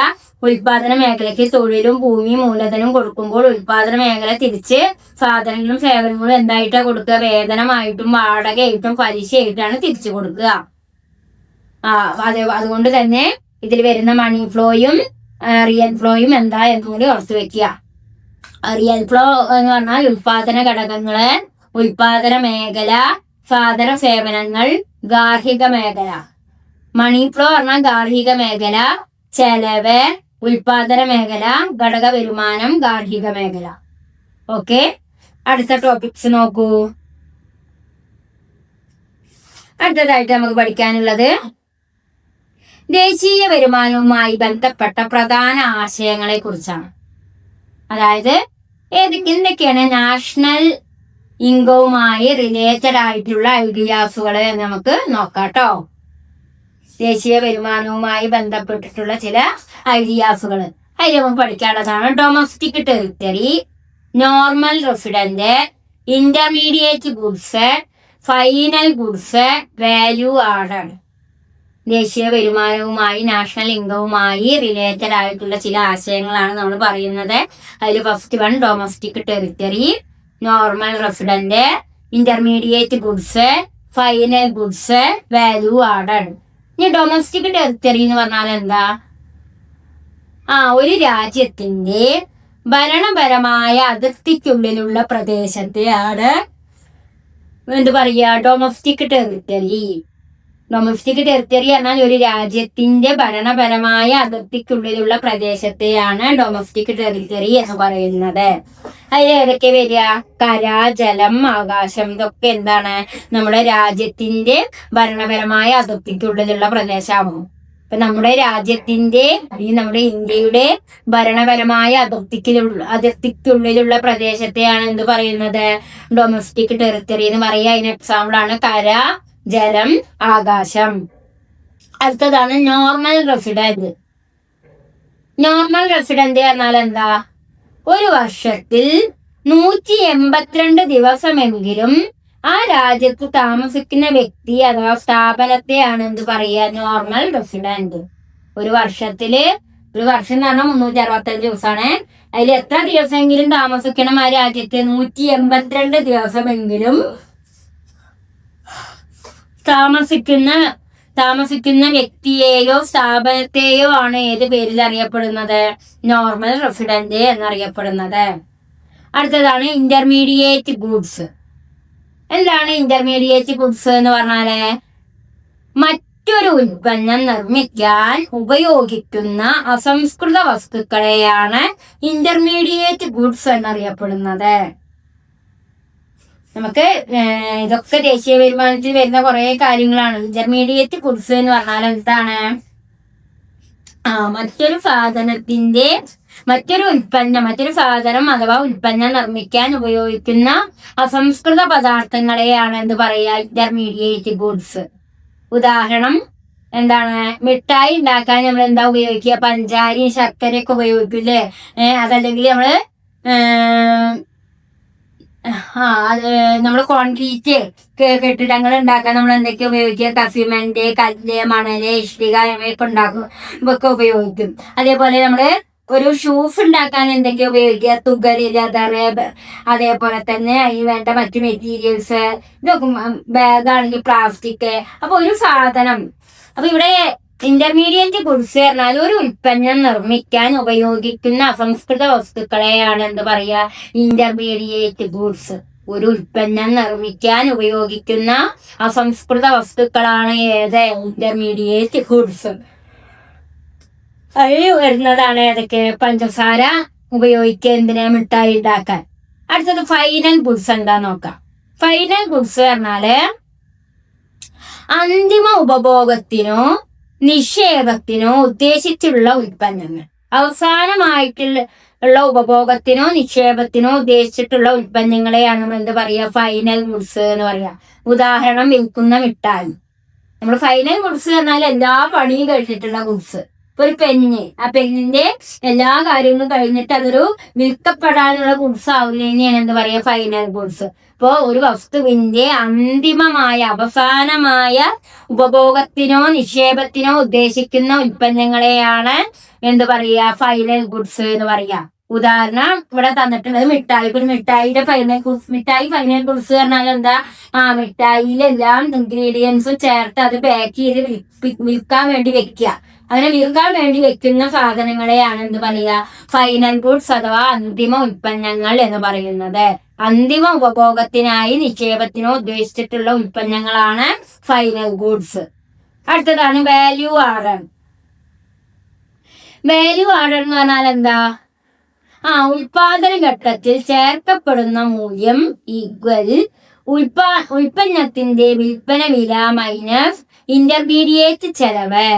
ഉൽപാദന മേഖലയ്ക്ക് തൊഴിലും ഭൂമിയും മൂലധനവും കൊടുക്കുമ്പോൾ ഉൽപാദന മേഖല തിരിച്ച് സാധനങ്ങളും സേവനങ്ങളും എന്തായിട്ടാ കൊടുക്കുക? വേതനമായിട്ടും വാടകയായിട്ടും പലിശയായിട്ടാണ് തിരിച്ചു കൊടുക്കുക. അതുകൊണ്ട് തന്നെ ഇതിൽ വരുന്ന മണി ഫ്ലോയും റിയൽ ഫ്ലോയും എന്താ എന്നുകൂടി ഓർത്തു വെക്കുക. റിയൽ ഫ്ലോ എന്ന് പറഞ്ഞാൽ ഉൽപാദന ഘടകങ്ങള്, ഉൽപാദന മേഖല, സാധന സേവനങ്ങൾ, ഗാർഹിക മേഖല. മണി ഫ്ലോ പറഞ്ഞാൽ ഗാർഹിക മേഖല, ചെലവ്, ഉൽപാദന മേഖല, ഘടക വരുമാനം, ഗാർഹിക മേഖല. ഓക്കെ, അടുത്ത ടോപ്പിക്സ് നോക്കൂ. അടുത്തതായിട്ട് നമുക്ക് പഠിക്കാനുള്ളത് ദേശീയ വരുമാനവുമായി ബന്ധപ്പെട്ട പ്രധാന ആശയങ്ങളെ കുറിച്ചാണ്. അതായത് എന്തൊക്കെയാണ് നാഷണൽ ഇൻകവുമായി റിലേറ്റഡ് ആയിട്ടുള്ള ഐഡിയാസുകൾ നമുക്ക് നോക്കാട്ടോ. ദേശീയ വരുമാനവുമായി ബന്ധപ്പെട്ടിട്ടുള്ള ചില ഐഡിയാസുകൾ അതിൽ നമുക്ക് പഠിക്കാനുള്ളതാണ്. Domestic territory, normal resident, intermediate goods, final goods, value added. ദേശീയ വരുമാനവുമായി നാഷണൽ ഇൻകവുമായി റിലേറ്റഡ് ആയിട്ടുള്ള ചില ആശയങ്ങളാണ് നമ്മൾ പറയുന്നത്. അതിൽ first one domestic territory, normal resident, intermediate goods, final goods, value added. ഇനി ഡൊമസ്റ്റിക് ടെറിട്ടറി എന്ന് പറഞ്ഞാൽ എന്താ? ഒരു രാജ്യത്തിന്റെ ഭരണപരമായ അതിർത്തിക്കുള്ളിലുള്ള പ്രദേശത്തെയാണ് എന്ത് പറയുക? Domestic territory. ഡൊമസ്റ്റിക് ടെറിട്ടറി എന്നാൽ ഒരു രാജ്യത്തിന്റെ ഭരണപരമായ അതിർത്തിക്കുള്ളിലുള്ള പ്രദേശത്തെയാണ് ഡൊമസ്റ്റിക് ടെറിട്ടറി എന്ന് പറയുന്നത്. അതിൽ ഏതൊക്കെ വരിക? കര, ജലം, ആകാശം. ഇതൊക്കെ എന്താണ്? നമ്മുടെ രാജ്യത്തിന്റെ ഭരണപരമായ അതിർത്തിക്കുള്ളിലുള്ള പ്രദേശമാകും. ഇപ്പൊ നമ്മുടെ രാജ്യത്തിന്റെ അല്ലെങ്കിൽ നമ്മുടെ ഇന്ത്യയുടെ ഭരണപരമായ അതിർത്തിക്കുള്ളിലുള്ള പ്രദേശത്തെയാണ് എന്ത് പറയുന്നത്? ഡൊമസ്റ്റിക് ടെറിട്ടറി എന്ന് പറയുക. അതിന് എക്സാമ്പിൾ ആണ് കര, ജലം, ആകാശം. അടുത്തതാണ് നോർമൽ റെസിഡന്റ്. നോർമൽ റെസിഡന്റ് പറഞ്ഞാൽ എന്താ? ഒരു വർഷത്തിൽ 182 ദിവസമെങ്കിലും ആ രാജ്യത്ത് താമസിക്കുന്ന വ്യക്തി അഥവാ സ്ഥാപനത്തെയാണ് എന്ത് പറയുക? Normal resident. ഒരു വർഷം എന്ന് പറഞ്ഞാൽ 365 ദിവസമാണ്. അതിൽ എത്ര ദിവസമെങ്കിലും താമസിക്കണം ആ രാജ്യത്ത്? 182 ദിവസമെങ്കിലും താമസിക്കുന്ന വ്യക്തിയെയോ സ്ഥാപനത്തെയോ ആണ് ഏത് പേരിൽ അറിയപ്പെടുന്നത്? നോർമൽ റെസിഡന്റ് എന്നറിയപ്പെടുന്നത്. അടുത്തതാണ് ഇന്റർമീഡിയറ്റ് ഗുഡ്സ്. എന്താണ് ഇന്റർമീഡിയറ്റ് ഗുഡ്സ് എന്ന് പറഞ്ഞാല്? മറ്റൊരു ഉൽപ്പന്നം നിർമ്മിക്കാൻ ഉപയോഗിക്കുന്ന അസംസ്കൃത വസ്തുക്കളെയാണ് ഇന്റർമീഡിയറ്റ് ഗുഡ്സ് എന്നറിയപ്പെടുന്നത്. നമുക്ക് ഇതൊക്കെ ദേശീയ വരുമാനത്തിൽ വരുന്ന കുറെ കാര്യങ്ങളാണ്. ഇന്റർമീഡിയറ്റ് ഗുഡ്സ് എന്ന് പറഞ്ഞാൽ എന്താണ്? മറ്റൊരു സാധനം അഥവാ ഉൽപ്പന്നം നിർമ്മിക്കാൻ ഉപയോഗിക്കുന്ന അസംസ്കൃത പദാർത്ഥങ്ങളെയാണ് എന്ത് പറയുക? Intermediate goods. ഉദാഹരണം എന്താണ്? മിഠായി ഉണ്ടാക്കാൻ നമ്മൾ എന്താ ഉപയോഗിക്കുക? പഞ്ചാരയും ശർക്കരയൊക്കെ ഉപയോഗിക്കില്ലേ? അതല്ലെങ്കിൽ നമ്മള് കോൺക്രീറ്റ് കെട്ടിടങ്ങൾ ഉണ്ടാക്കാൻ നമ്മൾ എന്തൊക്കെ ഉപയോഗിക്കുക? കസിമെന്റ്, കല്ല്, മണല്, ഇഷ്ടിക ഇവയൊക്കെ ഉണ്ടാക്കും, ഇവയൊക്കെ ഉപയോഗിക്കും. അതേപോലെ നമ്മള് ഒരു ഷൂസ് ഉണ്ടാക്കാൻ എന്തൊക്കെ ഉപയോഗിക്കുക? തുകല്, ലെതറ്, അതേപോലെ തന്നെ അതിന് വേണ്ട മറ്റു മെറ്റീരിയൽസ്, ഇതൊക്കെ. ബാഗാണെങ്കിൽ പ്ലാസ്റ്റിക്. അപ്പൊ ഒരു സാധനം. അപ്പൊ ഇവിടെ ഇന്റർമീഡിയറ്റ് ഗുഡ്സ് പറഞ്ഞാൽ ഒരു ഉൽപ്പന്നം നിർമ്മിക്കാൻ ഉപയോഗിക്കുന്ന അസംസ്കൃത വസ്തുക്കളെയാണ് എന്ത് പറയുക? Intermediate goods. ഒരു ഉൽപ്പന്നം നിർമ്മിക്കാൻ ഉപയോഗിക്കുന്ന അസംസ്കൃത വസ്തുക്കളാണ് ഏത്? Intermediate goods. അതിൽ വരുന്നതാണ് ഏതൊക്കെ? പഞ്ചസാര ഉപയോഗിക്കുക എന്തിനാ? മിഠായി ഉണ്ടാക്കാൻ. അടുത്തത് ഫൈനൽ ഗുഡ്സ് എന്താ നോക്കാം. ഫൈനൽ ഗുഡ്സ് പറഞ്ഞാല് അന്തിമ ഉപഭോഗത്തിനോ നിക്ഷേപത്തിനോ ഉദ്ദേശിച്ചുള്ള ഉൽപ്പന്നങ്ങൾ. അവസാനമായിട്ടുള്ള ഉപഭോഗത്തിനോ നിക്ഷേപത്തിനോ ഉദ്ദേശിച്ചിട്ടുള്ള ഉൽപ്പന്നങ്ങളെയാണ് നമ്മൾ എന്ത് പറയുക? ഫൈനൽ ഗുഡ്സ് എന്ന് പറയാ. ഉദാഹരണം വിൽക്കുന്ന മിഠായി. നമ്മൾ ഫൈനൽ ഗുഡ്സ് പറഞ്ഞാൽ എല്ലാ പണിയും കഴിഞ്ഞിട്ടുള്ള ഗുഡ്സ്. ഇപ്പൊ ഒരു പെന്ന്, ആ പെന്നിന്റെ എല്ലാ കാര്യങ്ങളും കഴിഞ്ഞിട്ട് അതൊരു വിൽക്കപ്പെടാനുള്ള ഗുഡ്സ് ആവുന്നതിനെയാണ് എന്ത് പറയുക? Final goods. ഇപ്പോ ഒരു വസ്തുവിന്റെ അന്തിമമായ അവസാനമായ ഉപഭോഗത്തിനോ നിക്ഷേപത്തിനോ ഉദ്ദേശിക്കുന്ന ഉൽപ്പന്നങ്ങളെയാണ് എന്ത് പറയുക? ഫൈനൽ ഗുഡ്സ് എന്ന് പറയുക. ഉദാഹരണം ഇവിടെ തന്നിട്ടുള്ളത് മിഠായി. ഒരു മിഠായിയുടെ ഫൈനൽ ഗുഡ്സ് പറഞ്ഞാൽ എന്താ? മിഠായിയിലെല്ലാം ഇൻഗ്രീഡിയൻസും ചേർത്ത് അത് പാക്ക് ചെയ്ത് വിൽക്കാൻ വേണ്ടി വെക്കുക. അങ്ങനെ വിൽക്കാൻ വേണ്ടി വെക്കുന്ന സാധനങ്ങളെയാണ് എന്ത് പറയുക? ഫൈനൽ ഗുഡ്സ് അഥവാ അന്തിമ ഉൽപ്പന്നങ്ങൾ എന്ന് പറയുന്നത്. അന്തിമ ഉപഭോഗത്തിനായി നിക്ഷേപത്തിനോ ഉദ്ദേശിച്ചിട്ടുള്ള ഉൽപ്പന്നങ്ങളാണ് ഫൈനൽ ഗുഡ്സ്. അടുത്തതാണ് വാല്യൂ ആഡർ. വാല്യൂ ആഡർ എന്ന് പറഞ്ഞാൽ എന്താ? ഉൽപാദന ഘട്ടത്തിൽ ചേർക്കപ്പെടുന്ന മൂല്യം ഈക്വൽ ഉൽപ്പന്നത്തിന്റെ വിൽപ്പന വില മൈനസ് ഇന്റർമീഡിയറ്റ് ചെലവ്.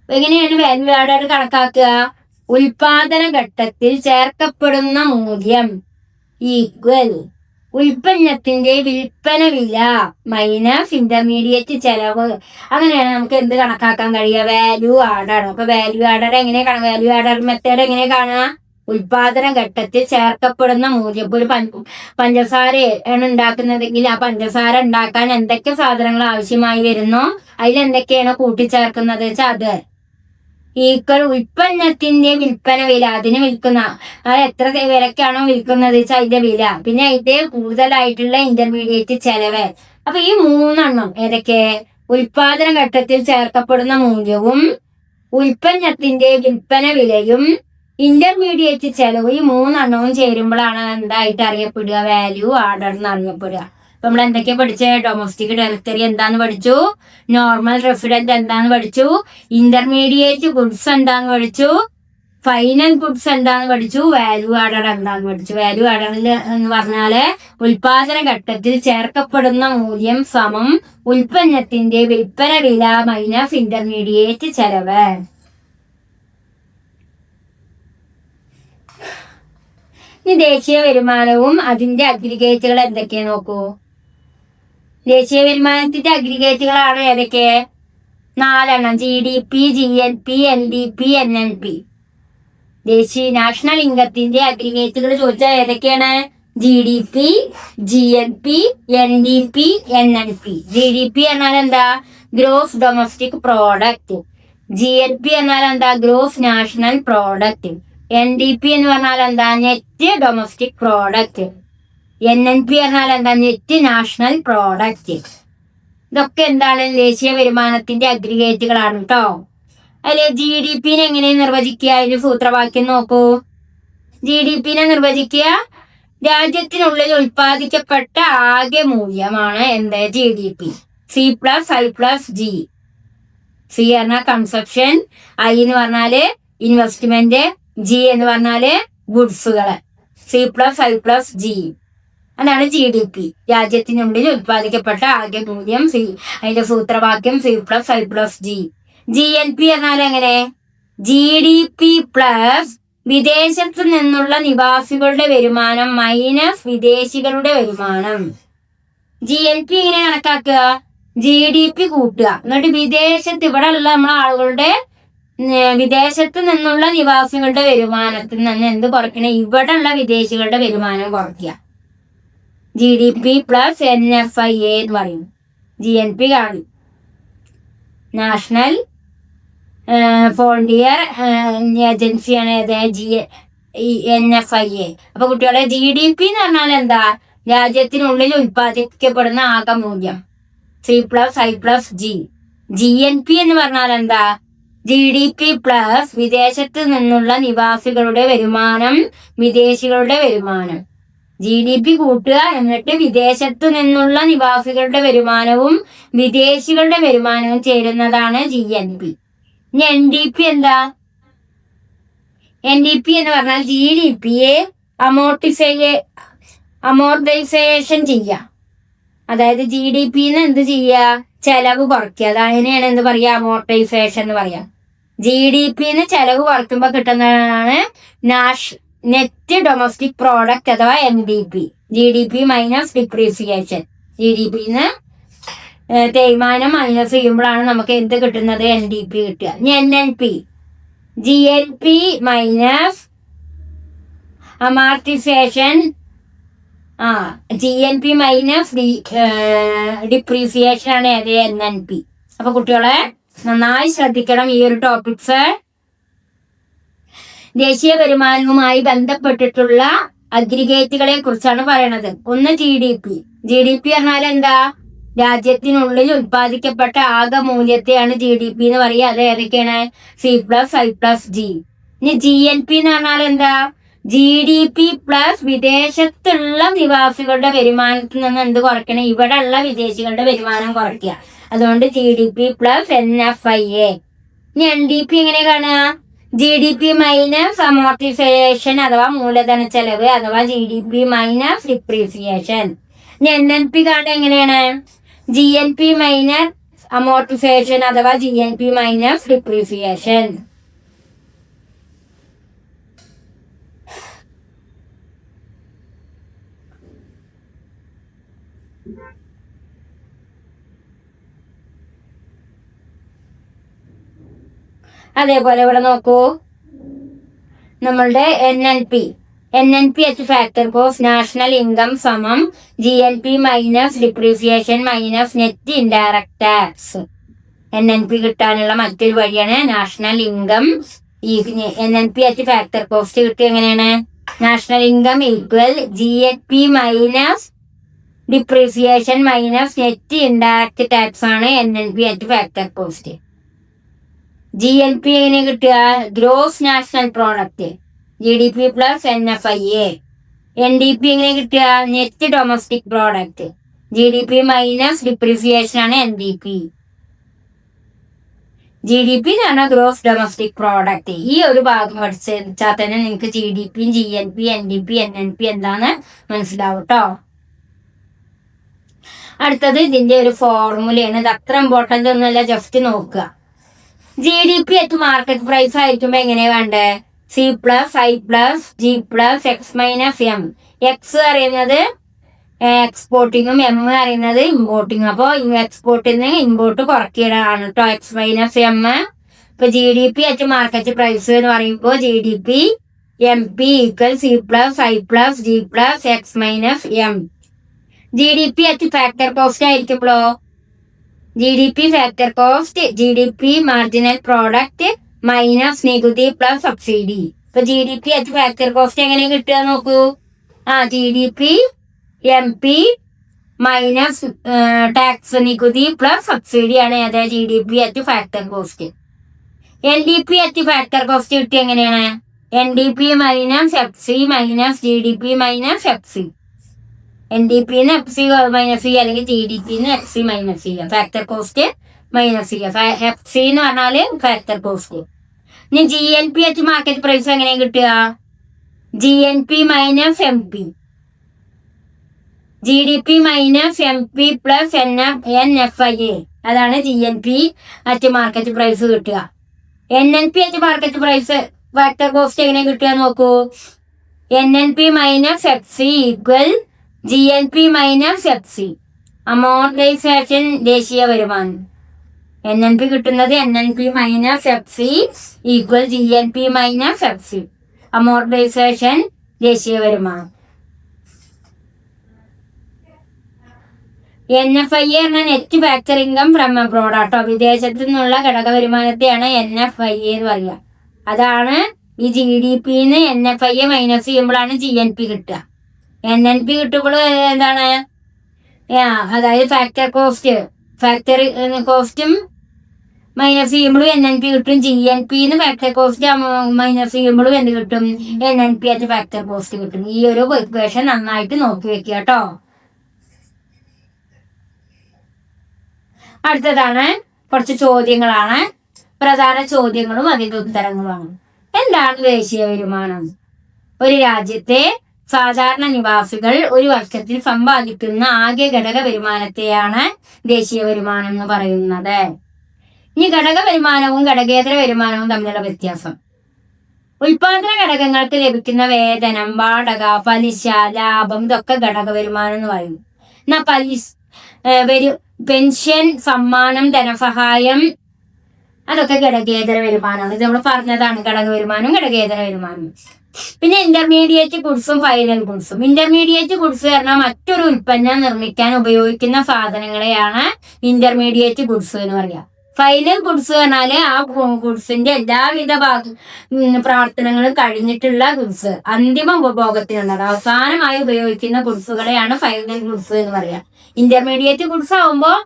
എങ്ങനെയാണ് വാല്യൂ ആഡർ കണക്കാക്കുക? ഉൽപാദന ഘട്ടത്തിൽ ചേർക്കപ്പെടുന്ന മൂല്യം ഈക്വൽ ഉൽപ്പന്നത്തിന്റെ വിൽപ്പന വില മൈനസ് ഇന്റർമീഡിയറ്റ് ചെലവ്. അങ്ങനെയാണ് നമുക്ക് എന്ത് കണക്കാക്കാൻ കഴിയുക? Value adder. അപ്പൊ value adder value adder method എങ്ങനെ കാണുക? ഉൽപാദന ഘട്ടത്തിൽ ചേർക്കപ്പെടുന്ന മൂല്യം. ഇപ്പോൾ ഒരു പഞ്ചസാരയാണ് ഉണ്ടാക്കുന്നതെങ്കിൽ ആ പഞ്ചസാര ഉണ്ടാക്കാൻ എന്തൊക്കെ സാധനങ്ങൾ ആവശ്യമായി വരുന്നോ അതിലെന്തൊക്കെയാണോ കൂട്ടിച്ചേർക്കുന്നത് വെച്ചാൽ അത് ഈക്വൽ ഉൽപ്പന്നത്തിന്റെ വിൽപ്പന വില. അതിന് വിൽക്കുന്ന എത്ര വിലക്കാണോ വിൽക്കുന്നത് വെച്ചാൽ അതിന്റെ വില, പിന്നെ അതിന്റെ കൂടുതലായിട്ടുള്ള ഇന്റർമീഡിയറ്റ് ചെലവ്. അപ്പൊ ഈ മൂന്നെണ്ണം ഏതൊക്കെ? ഉൽപാദന ഘട്ടത്തിൽ ചേർക്കപ്പെടുന്ന മൂല്യവും ഉൽപ്പന്നത്തിന്റെ വിൽപ്പന വിലയും ഇന്റർമീഡിയറ്റ് ചെലവ്. ഈ മൂന്നെണ്ണവും ചേരുമ്പോഴാണ് എന്തായിട്ട് അറിയപ്പെടുക? വാല്യൂ ആഡർ എന്ന് അറിയപ്പെടുക. അപ്പൊ നമ്മൾ എന്തൊക്കെയാ പഠിച്ചേ? ഡൊമസ്റ്റിക് ടെറിട്ടറി എന്താന്ന് പഠിച്ചു, നോർമൽ റെസിഡന്റ് എന്താന്ന് പഠിച്ചു, ഇന്റർമീഡിയറ്റ് ഗുഡ്സ് എന്താന്ന് പഠിച്ചു, ഫൈനൽ ഗുഡ്സ് എന്താന്ന് പഠിച്ചു, വാല്യൂ ആഡർ എന്താന്ന് പഠിച്ചു. വാല്യൂ ആഡറിൽ എന്ന് പറഞ്ഞാല് ഉൽപാദന ഘട്ടത്തിൽ ചേർക്കപ്പെടുന്ന മൂല്യം സമം ഉൽപ്പന്നത്തിന്റെ വിൽപ്പന വില മൈനസ് ഇന്റർമീഡിയറ്റ് ചെലവ്. ഇനി ദേശീയ വരുമാനവും അതിന്റെ അഗ്രിഗേറ്റുകൾ എന്തൊക്കെയാ നോക്കൂ. ദേശീയ വരുമാനത്തിന്റെ അഗ്രിഗേറ്റുകളാണ് ഏതൊക്കെ? 4 GDP, GNP, NDP, NNP. ദേശീയ നാഷണൽ ഇൻകത്തിന്റെ അഗ്രിഗേറ്റുകൾ ചോദിച്ചാൽ ഏതൊക്കെയാണ്? GDP, GNP, NDP, NNP. GDP എന്നാൽ എന്താ? Gross domestic product. GNP എന്നാൽ എന്താ? Gross national product. NDP എന്ന് പറഞ്ഞാൽ എന്താ? Net domestic product. NNP പറഞ്ഞാൽ എന്താ? Net national product. ഇതൊക്കെ എന്താണ്? ദേശീയ വരുമാനത്തിന്റെ അഗ്രിഗേറ്റുകളാണ് കേട്ടോ. അതില് GDP എങ്ങനെ നിർവചിക്കുക? അതിന്റെ സൂത്രവാക്യം നോക്കൂ. GDP നിർവചിക്കുക, രാജ്യത്തിനുള്ളിൽ ഉൽപ്പാദിക്കപ്പെട്ട ആകെ മൂല്യമാണ് എന്ത്? GDP. C+I+G. C പറഞ്ഞാൽ കൺസപ്ഷൻ, I എന്ന് പറഞ്ഞാല് ഇൻവെസ്റ്റ്മെന്റ്, G എന്ന് പറഞ്ഞാല് ഗുഡ്സുകള്. C+I+G അതാണ് GDP. രാജ്യത്തിനുള്ളിൽ ഉൽപ്പാദിക്കപ്പെട്ട ആകെ മൂല്യം. അതിന്റെ സൂത്രവാക്യം C+I+G. GNP എന്നാൽ എങ്ങനെ? GDP പ്ലസ് വിദേശത്തു നിന്നുള്ള നിവാസികളുടെ വരുമാനം മൈനസ് വിദേശികളുടെ വരുമാനം. GNP എങ്ങനെ കണക്കാക്കുക? GDP കൂട്ടുക, എന്നിട്ട് വിദേശത്ത് ഇവിടെ ഉള്ള നമ്മളെ ആളുകളുടെ വിദേശത്ത് നിന്നുള്ള നിവാസികളുടെ വരുമാനത്തിൽ നിന്ന് എന്ത് കുറയ്ക്കണം? ഇവിടെ ഉള്ള വിദേശികളുടെ വരുമാനം കുറയ്ക്കുക. GDP പ്ലസ് NFIA എന്ന് പറയും. GNP കാണും, നാഷണൽ ഫ്രോണ്ടിയർ ഏജൻസിയാണ് ഏത്? NFIA. അപ്പൊ കുട്ടികളെ GDP എന്ന് പറഞ്ഞാൽ എന്താ? രാജ്യത്തിനുള്ളിൽ ഉൽപ്പാദിപ്പിക്കപ്പെടുന്ന ആകെ മൂല്യം. C+I+G. GNP എന്ന് പറഞ്ഞാൽ എന്താ? GDP പ്ലസ് വിദേശത്ത് നിന്നുള്ള നിവാസികളുടെ വരുമാനം വിദേശികളുടെ വരുമാനം. GDP കൂട്ടുക, എന്നിട്ട് വിദേശത്തു നിന്നുള്ള നിവാസികളുടെ വരുമാനവും വിദേശികളുടെ വരുമാനവും ചേരുന്നതാണ് GNP. ഇനി NDP എന്താ? NDP എന്ന് പറഞ്ഞാൽ GDPയെ അമോർട്ടൈസേഷൻ ചെയ്യുക. അതായത് GDPന്ന് എന്ത് ചെയ്യുക? ചെലവ് കുറയ്ക്കുക. അതിനെയാണ് എന്ത് പറയാ? അമോർട്ടൈസേഷൻ എന്ന് പറയാം. GDPന്ന് ചെലവ് കുറയ്ക്കുമ്പോൾ കിട്ടുന്നതാണ് നെറ്റ് ഡൊമസ്റ്റിക് പ്രോഡക്റ്റ് അഥവാ NDP. GDP minus depreciation. GDPന്ന് തേയ്മാനം മൈനസ് ചെയ്യുമ്പോഴാണ് നമുക്ക് എന്ത് കിട്ടുന്നത്? NDP കിട്ടുക. ഇനി NNP. GNP minus amortisation. GNP minus depreciation ആണ് ഏത്? NNP. അപ്പൊ കുട്ടികളെ നന്നായി ശ്രദ്ധിക്കണം ഈ ഒരു ടോപ്പിക്സ്. ദേശീയ വരുമാനവുമായി ബന്ധപ്പെട്ടിട്ടുള്ള അഗ്രിഗേറ്റുകളെ കുറിച്ചാണ് പറയണത്. ഒന്ന് GDP പറഞ്ഞാൽ എന്താ? രാജ്യത്തിനുള്ളിൽ ഉൽപ്പാദിക്കപ്പെട്ട ആകെ മൂല്യത്തെയാണ് GDP എന്ന് പറയുക. അത് ഏതൊക്കെയാണ്? C+I+G. ഇനി GNP എന്ന് പറഞ്ഞാൽ എന്താ? GDP പ്ലസ് വിദേശത്തുള്ള നിവാസികളുടെ വരുമാനത്തിൽ നിന്ന് എന്ത് കുറയ്ക്കണം? ഇവിടെ ഉള്ള വിദേശികളുടെ വരുമാനം കുറയ്ക്കുക. അതുകൊണ്ട് GDP പ്ലസ് NFIA. ഇനി NDP എങ്ങനെ കാണുക? GDP മൈനസ് അമോർട്ടിസേഷൻ അഥവാ മൂലധന ചെലവ് അഥവാ GDP മൈനസ് ഡിപ്രീസിയേഷൻ. ഇനി NNP കാണുക എങ്ങനെയാണ്? GNP മൈനസ് അമോർട്ടിസേഷൻ അഥവാ GNP മൈനസ് ഡിപ്രീസിയേഷൻ. അതേപോലെ ഇവിടെ നോക്കൂ, നമ്മളുടെ NNP H factor cost national income സമം GNP minus depreciation minus net indirect tax. NNP കിട്ടാനുള്ള മറ്റൊരു വഴിയാണ് നാഷണൽ ഇൻകം. ഈ NNP എച്ച് ഫാക്ടർ കോസ്റ്റ് കിട്ടിയ എങ്ങനെയാണ്? National income equal GNP minus depreciation minus net indirect tax ആണ് NNP H factor cost. GNP എങ്ങനെ കിട്ടുക? Gross national product. GDP plus NFIA. NDP എങ്ങനെ കിട്ടുക? Net domestic product. GDP minus depreciation ആണ് NDP. GDP എന്ന് പറഞ്ഞാൽ ഗ്രോസ് ഡൊമസ്റ്റിക് പ്രോഡക്റ്റ്. ഈ ഒരു ഭാഗം പഠിച്ചാൽ തന്നെ നിങ്ങൾക്ക് GDP, GNP, NDP, NNP എന്താന്ന് മനസ്സിലാവും കേട്ടോ. അടുത്തത് ഇതിന്റെ ഒരു ഫോർമുലയാണ്. ഇത് അത്ര ഇമ്പോർട്ടന്റ് ഒന്നുമല്ല, ജസ്റ്റ് നോക്കുക. GDP അറ്റ് മാർക്കറ്റ് പ്രൈസ് ആയിരിക്കുമ്പോ എങ്ങനെയാ വേണ്ടേ? C+I+G+X-M. X അറിയുന്നത് എക്സ്പോർട്ടിങ്ങും M അറിയുന്നത് ഇമ്പോർട്ടിങ്ങും. അപ്പൊ എക്സ്പോർട്ടിൽ നിന്ന് ഇമ്പോർട്ട് കുറയ്ക്കുകയാണ് കേട്ടോ X-M. ഇപ്പൊ GDP അറ്റ് മാർക്കറ്റ് പ്രൈസ് എന്ന് പറയുമ്പോൾ GDP MP = C+I+G+X-M. GDP at factor cost ആയിരിക്കുമ്പോഴോ GDP factor cost GDP marginal product minus നികുതി പ്ലസ് സബ്സിഡി. ഇപ്പൊ GDP അറ്റ് ഫാക്ടർ കോസ്റ്റ് എങ്ങനെ കിട്ടുക നോക്കൂ. GDP MP മൈനസ് ടാക്സ് നികുതി പ്ലസ് സബ്സിഡി ആണ് ഏതാ GDP at factor cost. NDP at factor cost കിട്ടി എങ്ങനെയാണ്? NDP minus FC minus GDP minus FC. NDP FC minus ചെയ്യുക, അല്ലെങ്കിൽ GDP FC മൈനസ് ചെയ്യുക. ഫാക്ടർ കോസ്റ്റ് മൈനസ് ചെയ്യുക. FC എന്ന് പറഞ്ഞാല് ഫാക്ടർ കോസ്റ്റ്. ഇനി GNP അറ്റ് മാർക്കറ്റ് പ്രൈസ് എങ്ങനെ കിട്ടുക? GNP minus MP. GDP minus MP plus NFIA. അതാണ് GNP അറ്റ് മാർക്കറ്റ് പ്രൈസ് കിട്ടുക. NNP at market price factor cost എങ്ങനെ കിട്ടുക നോക്കൂ. NNP minus FC equal GNP minus FC. Amortisation ദേശീയ വരുമാനം. NNP കിട്ടുന്നത് NNP minus FC equal GNP minus FC. Amortisation ദേശീയ വരുമാനം. NFIA എന്ന net factor income from abroad ആട്ടോ. വിദേശത്തു നിന്നുള്ള ഘടക വരുമാനത്തെയാണ് NFIA എന്ന് പറയുക. അതാണ് ഈ GDPന്ന് NFIA മൈനസ് ചെയ്യുമ്പോഴാണ് GNP കിട്ടുക. NNP കിട്ടുമ്പോൾ എന്താണ്? അതായത് ഫാക്ടർ കോസ്റ്റും മൈനസ് ചെയ്യുമ്പോഴും NNP കിട്ടും. GNPന്ന് ഫാക്ടർ കോസ്റ്റ് മൈനസ് ചെയ്യുമ്പോഴും എന്ത് കിട്ടും? NNP അറ്റ് ഫാക്ടർ കോസ്റ്റ് കിട്ടും. ഈ ഒരു ഇക്വേഷൻ നന്നായിട്ട് നോക്കി വെക്കുക കേട്ടോ. അടുത്തതാണ് കുറച്ച് ചോദ്യങ്ങളാണ്. പ്രധാന ചോദ്യങ്ങളും അതിന്റെ ഉത്തരങ്ങളുമാണ്. എന്താണ് ദേശീയ വരുമാനം? ഒരു രാജ്യത്തെ സാധാരണ നിവാസികൾ ഒരു വർഷത്തിൽ സമ്പാദിക്കുന്ന ആകെ ഘടക വരുമാനത്തെയാണ് ദേശീയ വരുമാനം എന്ന് പറയുന്നത്. ഇനി ഘടക വരുമാനവും ഘടകേതര വരുമാനവും തമ്മിലുള്ള വ്യത്യാസം. ഉൽപാദന ഘടകങ്ങൾക്ക് ലഭിക്കുന്ന വേതനം, വാടക, പലിശ, ലാഭം ഇതൊക്കെ ഘടക വരുമാനം എന്ന് പറയും. എന്നാ പെൻഷൻ, സമ്മാനം, ധനസഹായം അതൊക്കെ ഘടകേതര വരുമാനമാണ്. ഇത് നമ്മൾ പറഞ്ഞതാണ്, ഘടക വരുമാനം ഘടകേതര വരുമാനം. പിന്നെ ഇന്റർമീഡിയറ്റ് ഗുഡ്സും ഫൈനൽ ഗുഡ്സും. ഇന്റർമീഡിയറ്റ് ഗുഡ്സ് പറഞ്ഞാൽ മറ്റൊരു ഉൽപ്പന്നം നിർമ്മിക്കാൻ ഉപയോഗിക്കുന്ന സാധനങ്ങളെയാണ് ഇന്റർമീഡിയറ്റ് ഗുഡ്സ് എന്ന് പറയുക. ഫൈനൽ ഗുഡ്സ് പറഞ്ഞാല് ആ ഗുഡ്സിന്റെ എല്ലാവിധ പ്രവർത്തനങ്ങളും കഴിഞ്ഞിട്ടുള്ള ഗുഡ്സ്, അന്തിമ ഉപഭോഗത്തിനുള്ളത് അവസാനമായി ഉപയോഗിക്കുന്ന ഗുഡ്സുകളെയാണ് ഫൈനൽ ഗുഡ്സ് എന്ന് പറയാം. ഇന്റർമീഡിയറ്റ് ഗുഡ്സ് ആകുമ്പോൾ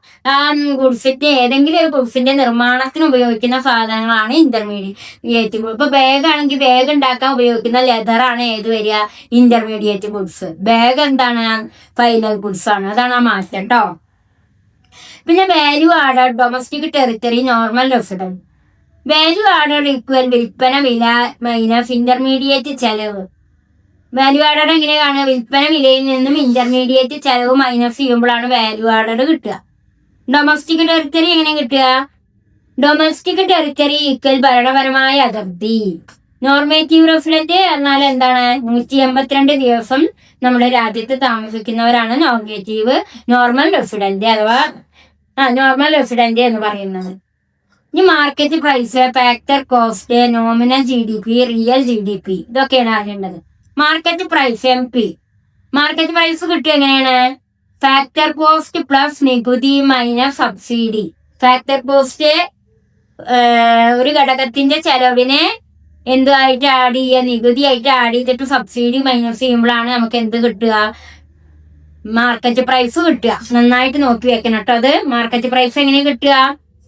ഗുഡ്സിന്റെ ഏതെങ്കിലും ഒരു ഗുഡ്സിന്റെ നിർമ്മാണത്തിന് ഉപയോഗിക്കുന്ന സാധനങ്ങളാണ് ഇന്റർമീഡിയറ്റ്. ഇപ്പൊ ബാഗ് ആണെങ്കിൽ ബാഗ് ഉണ്ടാക്കാൻ ഉപയോഗിക്കുന്ന ലെതറാണ് ഏത് വരിക? Intermediate goods. ബാഗ് എന്താണ്? ഫൈനൽ ഗുഡ്സ് ആണ്. അതാണ് ആ മാറ്റം കേട്ടോ. പിന്നെ value added, domestic territory, normal resident. Value added equal വിൽപ്പന വില മൈനസ് ഇന്റർമീഡിയറ്റ് ചെലവ്. വാല്യൂ ആഡഡ് എങ്ങനെയാണ്? വിൽപ്പന വിലയിൽ നിന്നും ഇന്റർമീഡിയറ്റ് ചെലവ് മൈനസ് ചെയ്യുമ്പോഴാണ് വാല്യൂ ആഡഡ് കിട്ടുക. ഡൊമസ്റ്റിക് ടെറിട്ടറി എങ്ങനെ കിട്ടുക? ഡൊമസ്റ്റിക് ടെറിട്ടറി ഈക്വൽ ഭരണപരമായ അതിർത്തി. നോർമേറ്റീവ് റെസിഡന്റ് എന്നാൽ എന്താണ്? 182 ദിവസം നമ്മുടെ രാജ്യത്ത് താമസിക്കുന്നവരാണ് നോർമൽ റെസിഡന്റ് അഥവാ നോർമൽ റെസിഡന്റ് എന്ന് പറയുന്നത്. ഇനി market price, factor cost, nominal GDP, real GDP ഇതൊക്കെയാണ് അറിയേണ്ടത്. Market price MP. Market price കിട്ടുക എങ്ങനെയാണ്? ഫാക്ടർ കോസ്റ്റ് പ്ലസ് നികുതി മൈനസ് സബ്സിഡി. ഫാക്ടർ കോസ്റ്റ് ഒരു ഘടകത്തിന്റെ ചെലവിനെ എന്തുമായിട്ട് ആഡ് ചെയ്യുക? നികുതി ആയിട്ട് ആഡ് ചെയ്തിട്ട് സബ്സിഡി മൈനസ് ചെയ്യുമ്പോഴാണ് നമുക്ക് എന്ത് കിട്ടുക? മാർക്കറ്റ് പ്രൈസ് കിട്ടുക. നന്നായിട്ട് നോക്കി വെക്കണം കേട്ടോ. അത് മാർക്കറ്റ് പ്രൈസ് എങ്ങനെ കിട്ടുക?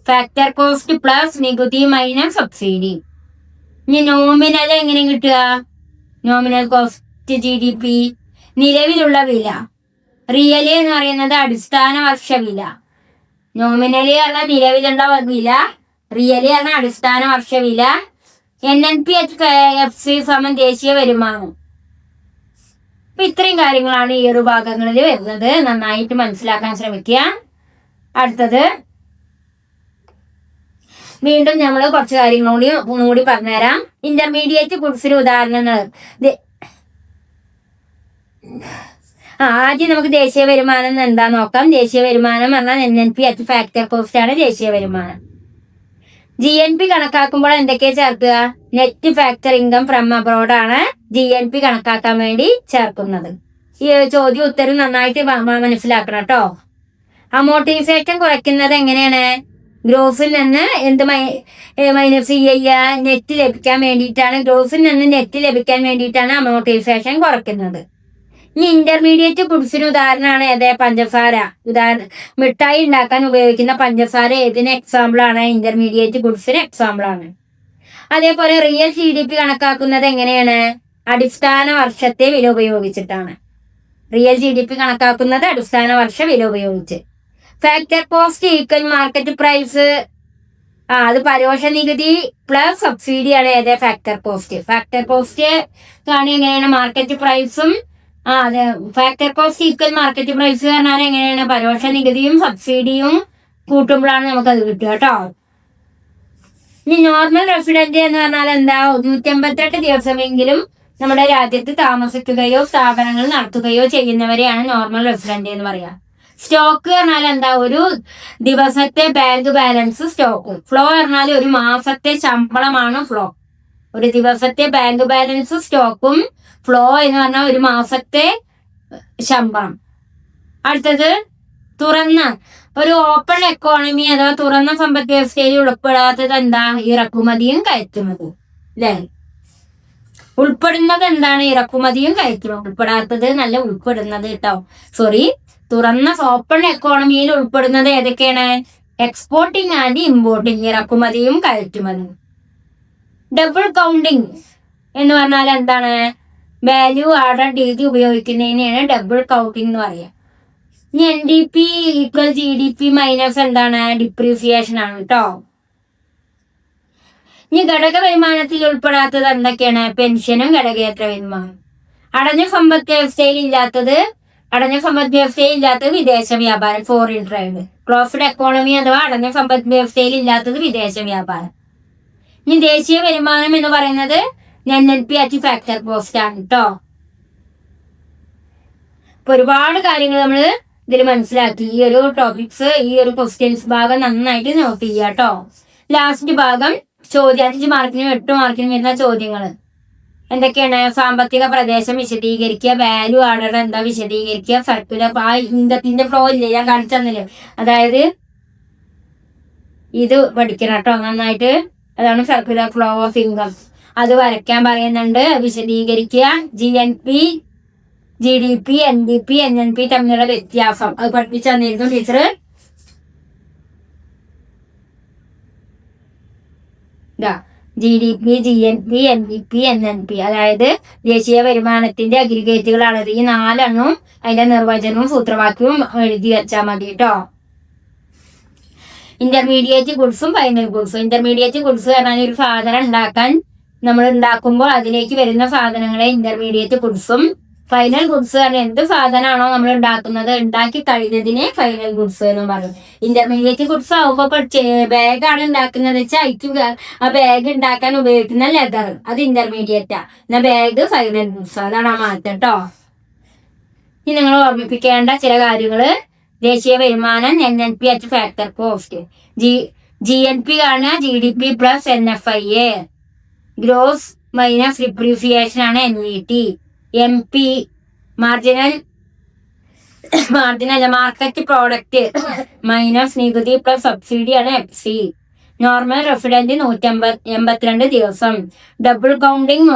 ഫാക്ടർ കോസ്റ്റ് പ്ലസ് നികുതി മൈനസ് സബ്സിഡി. ഇനി നോമിനൽ എങ്ങനെ കിട്ടുക? Nominal cost GDP. നിലവിലുള്ള വില റിയലി എന്ന് പറയുന്നത് അടിസ്ഥാന വർഷ വില. നോമിനലി പറഞ്ഞ നിലവിലുള്ള വില, റിയലി പറഞ്ഞ അടിസ്ഥാന വർഷ വില. NNPFC സമം ദേശീയ വരുമാനം. അപ്പൊ ഇത്രയും കാര്യങ്ങളാണ് ഈ ഒരു ഭാഗങ്ങളിൽ വരുന്നത്. നന്നായിട്ട് മനസ്സിലാക്കാൻ ശ്രമിക്കുക. അടുത്തത് വീണ്ടും നമ്മൾ കുറച്ച് കാര്യങ്ങളൂടി പറഞ്ഞുതരാം. ഇന്റർമീഡിയറ്റ് ഗുഡ്സിന് ഉദാഹരണങ്ങൾ. ആദ്യം നമുക്ക് ദേശീയ വരുമാനം എന്താ നോക്കാം. ദേശീയ വരുമാനം പറഞ്ഞാൽ NNP ഫാക്ടർ കോസ്റ്റ് ആണ് ദേശീയ വരുമാനം. GNP കണക്കാക്കുമ്പോൾ എന്തൊക്കെയാ ചേർക്കുക? Net factor income from abroad ആണ് GNP കണക്കാക്കാൻ വേണ്ടി ചേർക്കുന്നത്. ഈ ചോദ്യം ഉത്തരം നന്നായിട്ട് മനസ്സിലാക്കണം കേട്ടോ. അമോർട്ടൈസേഷൻ കുറയ്ക്കുന്നത് എങ്ങനെയാണ്? ഗ്രോസിൽ നിന്ന് എന്ത് മൈനസ് ചെയ്യുക? നെറ്റ് ലഭിക്കാൻ വേണ്ടിയിട്ടാണ്. ഗ്രോസിൽ നിന്ന് നെറ്റ് ലഭിക്കാൻ വേണ്ടിയിട്ടാണ് അമോർട്ടൈസേഷൻ കുറയ്ക്കുന്നത്. ഇനി ഇന്റർമീഡിയറ്റ് ഗുഡ്സിന് ഉദാഹരണമാണ് ഏത്? പഞ്ചസാര. മിഠായി ഉണ്ടാക്കാൻ ഉപയോഗിക്കുന്ന പഞ്ചസാര ഏതിന് എക്സാമ്പിൾ ആണ്? ഇന്റർമീഡിയറ്റ് ഗുഡ്സിന് എക്സാമ്പിൾ ആണ്. അതേപോലെ റിയൽ GDP കണക്കാക്കുന്നത് എങ്ങനെയാണ്? അടിസ്ഥാന വർഷത്തെ വില ഉപയോഗിച്ചിട്ടാണ്. റിയൽ GDP കണക്കാക്കുന്നത് അടിസ്ഥാന വർഷ വില ഉപയോഗിച്ച്. Factor cost equal market price. അത് പരോക്ഷ നികുതി പ്ലസ് സബ്സിഡി ആണ് ഏത്? Factor cost. ഫാക്ടർ കോസ്റ്റ് കാണി എങ്ങനെയാണ്? മാർക്കറ്റ് പ്രൈസും അതെ, factor cost equal market price പറഞ്ഞാൽ എങ്ങനെയാണ്? പരോക്ഷ നികുതിയും സബ്സിഡിയും കൂട്ടുമ്പോഴാണ് നമുക്കത് കിട്ടുക കേട്ടോ. ഇനി നോർമൽ റെസിഡന്റ് എന്ന് പറഞ്ഞാൽ എന്താ? 158 ദിവസമെങ്കിലും നമ്മുടെ രാജ്യത്ത് താമസിക്കുകയോ സ്ഥാപനങ്ങൾ നടത്തുകയോ ചെയ്യുന്നവരെയാണ് നോർമൽ റെസിഡന്റ് എന്ന് പറയാ. സ്റ്റോക്ക് പറഞ്ഞാൽ എന്താ? ഒരു ദിവസത്തെ ബാങ്ക് ബാലൻസ് സ്റ്റോക്ക്. ഫ്ലോ പറഞ്ഞാൽ ഒരു മാസത്തെ ശമ്പളമാണ് ഫ്ലോ. ഒരു ദിവസത്തെ ബാങ്ക് ബാലൻസ് സ്റ്റോക്കും ഫ്ലോ എന്ന് പറഞ്ഞാൽ ഒരു മാസത്തെ ശമ്പളം. അടുത്തത് തുറന്ന ഒരു ഓപ്പൺ എക്കോണമി അഥവാ തുറന്ന സമ്പദ് വ്യവസ്ഥയിൽ ഉൾപ്പെടാത്തത് എന്താ? ഇറക്കുമതിയും കയറ്റുമതിയും അല്ലേ? ഉൾപ്പെടുന്നത് എന്താണ്? ഇറക്കുമതിയും കയറ്റുമതി. ഉൾപ്പെടാത്തത് നല്ല ഉൾപ്പെടുന്നത് കേട്ടോ. തുറന്ന ഓപ്പൺ എക്കോണമിയിൽ ഉൾപ്പെടുന്നത് ഏതൊക്കെയാണ്? എക്സ്പോർട്ടിങ് ആൻഡ് ഇമ്പോർട്ടിങ്, ഇറക്കുമതിയും കയറ്റുമതിയും. ഡബിൾ കൗണ്ടിങ് എന്ന് പറഞ്ഞാൽ എന്താണ്? വാല്യൂ ആഡഡ് രീതി ഉപയോഗിക്കുന്നതിനെയാണ് ഡബിൾ കൗണ്ടിങ് എന്ന് പറയുക. ഇനി NDP ഈക്വൽ GDP മൈനസ് എന്താണ്? ഡിപ്രീസിയേഷൻ ആണ് കേട്ടോ. ഇനി ഘടക വരുമാനത്തിൽ ഉൾപ്പെടാത്തത് എന്തൊക്കെയാണ്? പെൻഷനും ഘടകേതര വരുമാനം. അടഞ്ഞ സമ്പദ് വ്യവസ്ഥയിൽ ഇല്ലാത്തത് വിദേശ വ്യാപാരം, ഫോറിൻ ട്രേഡ്. ക്ലോസ്ഡ് എക്കോണമി അഥവാ അടഞ്ഞ സമ്പദ് വ്യവസ്ഥയിൽ ഇല്ലാത്തത് വിദേശ വ്യാപാരം. ഇനി ദേശീയ വരുമാനം എന്ന് പറയുന്നത് NNP ഫാക്ടർ കോസ്റ്റ് ആണ് കേട്ടോ. ഇപ്പൊ ഒരുപാട് കാര്യങ്ങൾ നമ്മൾ ഇതിൽ മനസ്സിലാക്കി. ഈ ഒരു ടോപ്പിക്സ്, ഈ ഒരു ക്വസ്റ്റ്യൻസ് ഭാഗം നന്നായിട്ട് നോട്ട് ചെയ്യുക കേട്ടോ. ലാസ്റ്റ് ഭാഗം ചോദ്യം 5 മാർക്കിനും 8 മാർക്കിനും വരുന്ന ചോദ്യങ്ങൾ എന്തൊക്കെയാണ്? സാമ്പത്തിക പ്രദേശം വിശദീകരിക്കുക, വാല്യൂ ആർഡർ എന്താ വിശദീകരിക്കുക, സർക്കുലർ ഇൻകത്തിന്റെ ഫ്ലോ ഇല്ലേ ഞാൻ കാണിച്ചു തന്നില്ലേ, അതായത് ഇത് പഠിക്കണം കേട്ടോ നന്നായിട്ട്. അതാണ് സർക്കുലർ ഫ്ലോ ഓഫ് ഇൻകം. അത് വരയ്ക്കാൻ പറയുന്നുണ്ട്, വിശദീകരിക്കുക. GNP, GDP, NDP, NNP തമ്മിലുള്ള വ്യത്യാസം അത് പഠിപ്പിച്ചു തന്നിരുന്നു teacher. GDP, GNP, NDP, NNP അതായത് ദേശീയ വരുമാനത്തിന്റെ അഗ്രിഗേറ്റുകളാണ്. ഈ 4 അതിന്റെ നിർവചനവും സൂത്രവാക്യവും എഴുതി വെച്ചാൽ മതി കേട്ടോ. ഇന്റർമീഡിയറ്റ് ഗുഡ്സും ഫൈനൽ ഗുഡ്സും. ഇന്റർമീഡിയറ്റ് ഗുഡ്സ് പറഞ്ഞാൽ ഒരു സാധനം നമ്മൾ ഉണ്ടാക്കുമ്പോൾ അതിലേക്ക് വരുന്ന സാധനങ്ങളെ ഇന്റർമീഡിയറ്റ് ഗുഡ്സും. ഫൈനൽ ഗുഡ്സ് പറഞ്ഞാൽ എന്ത് സാധനമാണോ നമ്മൾ ഉണ്ടാക്കുന്നത്, ഉണ്ടാക്കി കഴിഞ്ഞതിനെ ഫൈനൽ ഗുഡ്സ് എന്ന് പറയും. ഇന്റർമീഡിയറ്റ് ഗുഡ്സ് ആകുമ്പോൾ ബാഗാണ് ഉണ്ടാക്കുന്നത് വെച്ചാൽ ആ ബാഗ് ഉണ്ടാക്കാൻ ഉപയോഗിക്കുന്ന ലെതർ അത് ഇന്റർമീഡിയറ്റാ. എന്നാൽ ബാഗ് ഫൈനൽ ഗുഡ്സ്. അതാണ് ആ മാറ്റം കേട്ടോ. ഇനി നിങ്ങൾ ഓർമ്മിപ്പിക്കേണ്ട ചില കാര്യങ്ങള്. ദേശീയ വരുമാനം NNP ഫാക്ടർ കോസ്റ്റ്. GNP ആണ് GDP plus NFIA. Gross minus depreciation ആണ് NET. MP market product minus നികുതി പ്ലസ് സബ്സിഡി ആണ് FC. നോർമൽ റെസിഡന്റ് 182 ദിവസം. ഡബിൾ കൗണ്ടിങ്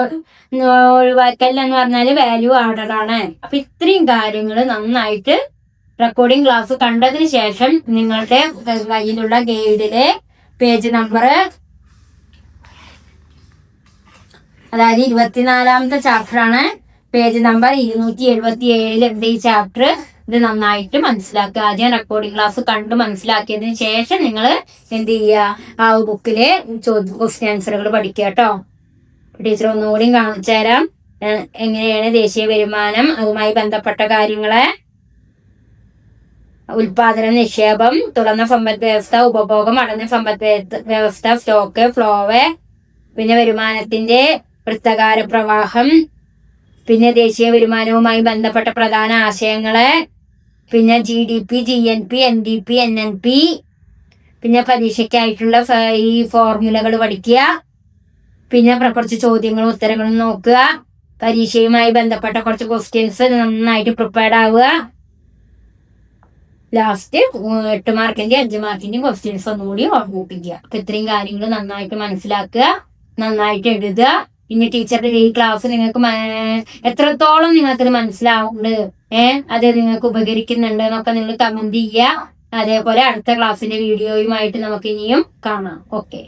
ഒഴിവാക്കൽ എന്ന് പറഞ്ഞാൽ വാല്യൂ ആർഡർ ആണ്. അപ്പൊ ഇത്രയും കാര്യങ്ങൾ നന്നായിട്ട് റെക്കോർഡിംഗ് ക്ലാസ് കണ്ടതിന് ശേഷം നിങ്ങളുടെ കയ്യിലുള്ള ഗൈഡിലെ പേജ് നമ്പർ, അതായത് 24ാമത്തെ ചാപ്റ്റർ ആണ്, പേജ് നമ്പർ 277 ഈ ചാപ്റ്റർ ഇത് നന്നായിട്ട് മനസ്സിലാക്കുക. ആദ്യം റെക്കോർഡിംഗ് ക്ലാസ് കണ്ട് മനസ്സിലാക്കിയതിന് ശേഷം നിങ്ങൾ എന്ത് ചെയ്യുക, ആ ബുക്കിലെ ക്വസ്റ്റ്യൻ ആൻസറുകൾ പഠിക്കുക കേട്ടോ. ടീച്ചർ ഒന്നുകൂടി കാണിച്ചു തരാം എങ്ങനെയാണ് ദേശീയ വരുമാനം, അതുമായി ബന്ധപ്പെട്ട കാര്യങ്ങളെ, ഉൽപാദനം, നിക്ഷേപം, തുറന്ന സമ്പദ് വ്യവസ്ഥ, ഉപഭോഗം, അടഞ്ഞ സമ്പദ് വ്യവസ്ഥ, സ്റ്റോക്ക്, ഫ്ലോവ്, പിന്നെ വരുമാനത്തിന്റെ വൃത്തകാര പ്രവാഹം, പിന്നെ ദേശീയ വരുമാനവുമായി ബന്ധപ്പെട്ട പ്രധാന ആശയങ്ങള്, പിന്നെ GDP, GNP, NDP, NNP, പിന്നെ പരീക്ഷയ്ക്കായിട്ടുള്ള ഈ ഫോർമുലകൾ പഠിക്കുക, പിന്നെ കുറച്ച് ചോദ്യങ്ങളും ഉത്തരങ്ങളും നോക്കുക, പരീക്ഷയുമായി ബന്ധപ്പെട്ട കുറച്ച് ക്വസ്റ്റ്യൻസ് നന്നായിട്ട് പ്രിപ്പയർഡ് ആവുക, ലാസ്റ്റ് 8 മാർക്കിന്റെ 5 മാർക്കിന്റെയും ക്വസ്റ്റ്യൻസ് ഒന്നുകൂടി ഓർമ്മിപ്പിക്കുക. അപ്പൊ ഇത്രയും കാര്യങ്ങൾ നന്നായിട്ട് മനസ്സിലാക്കുക, നന്നായിട്ട് എഴുതുക. ഇനി ടീച്ചറുടെ ഈ ക്ലാസ് നിങ്ങൾക്ക് എത്രത്തോളം നിങ്ങൾക്കത് മനസ്സിലാവുന്നുണ്ട്, അത് നിങ്ങൾക്ക് ഉപകരിക്കുന്നുണ്ട് എന്നൊക്കെ നിങ്ങൾ കമന്റ് ചെയ്യുക. അതേപോലെ അടുത്ത ക്ലാസ്സിന്റെ വീഡിയോയുമായിട്ട് നമുക്ക് ഇനിയും കാണാം. ഓക്കെ.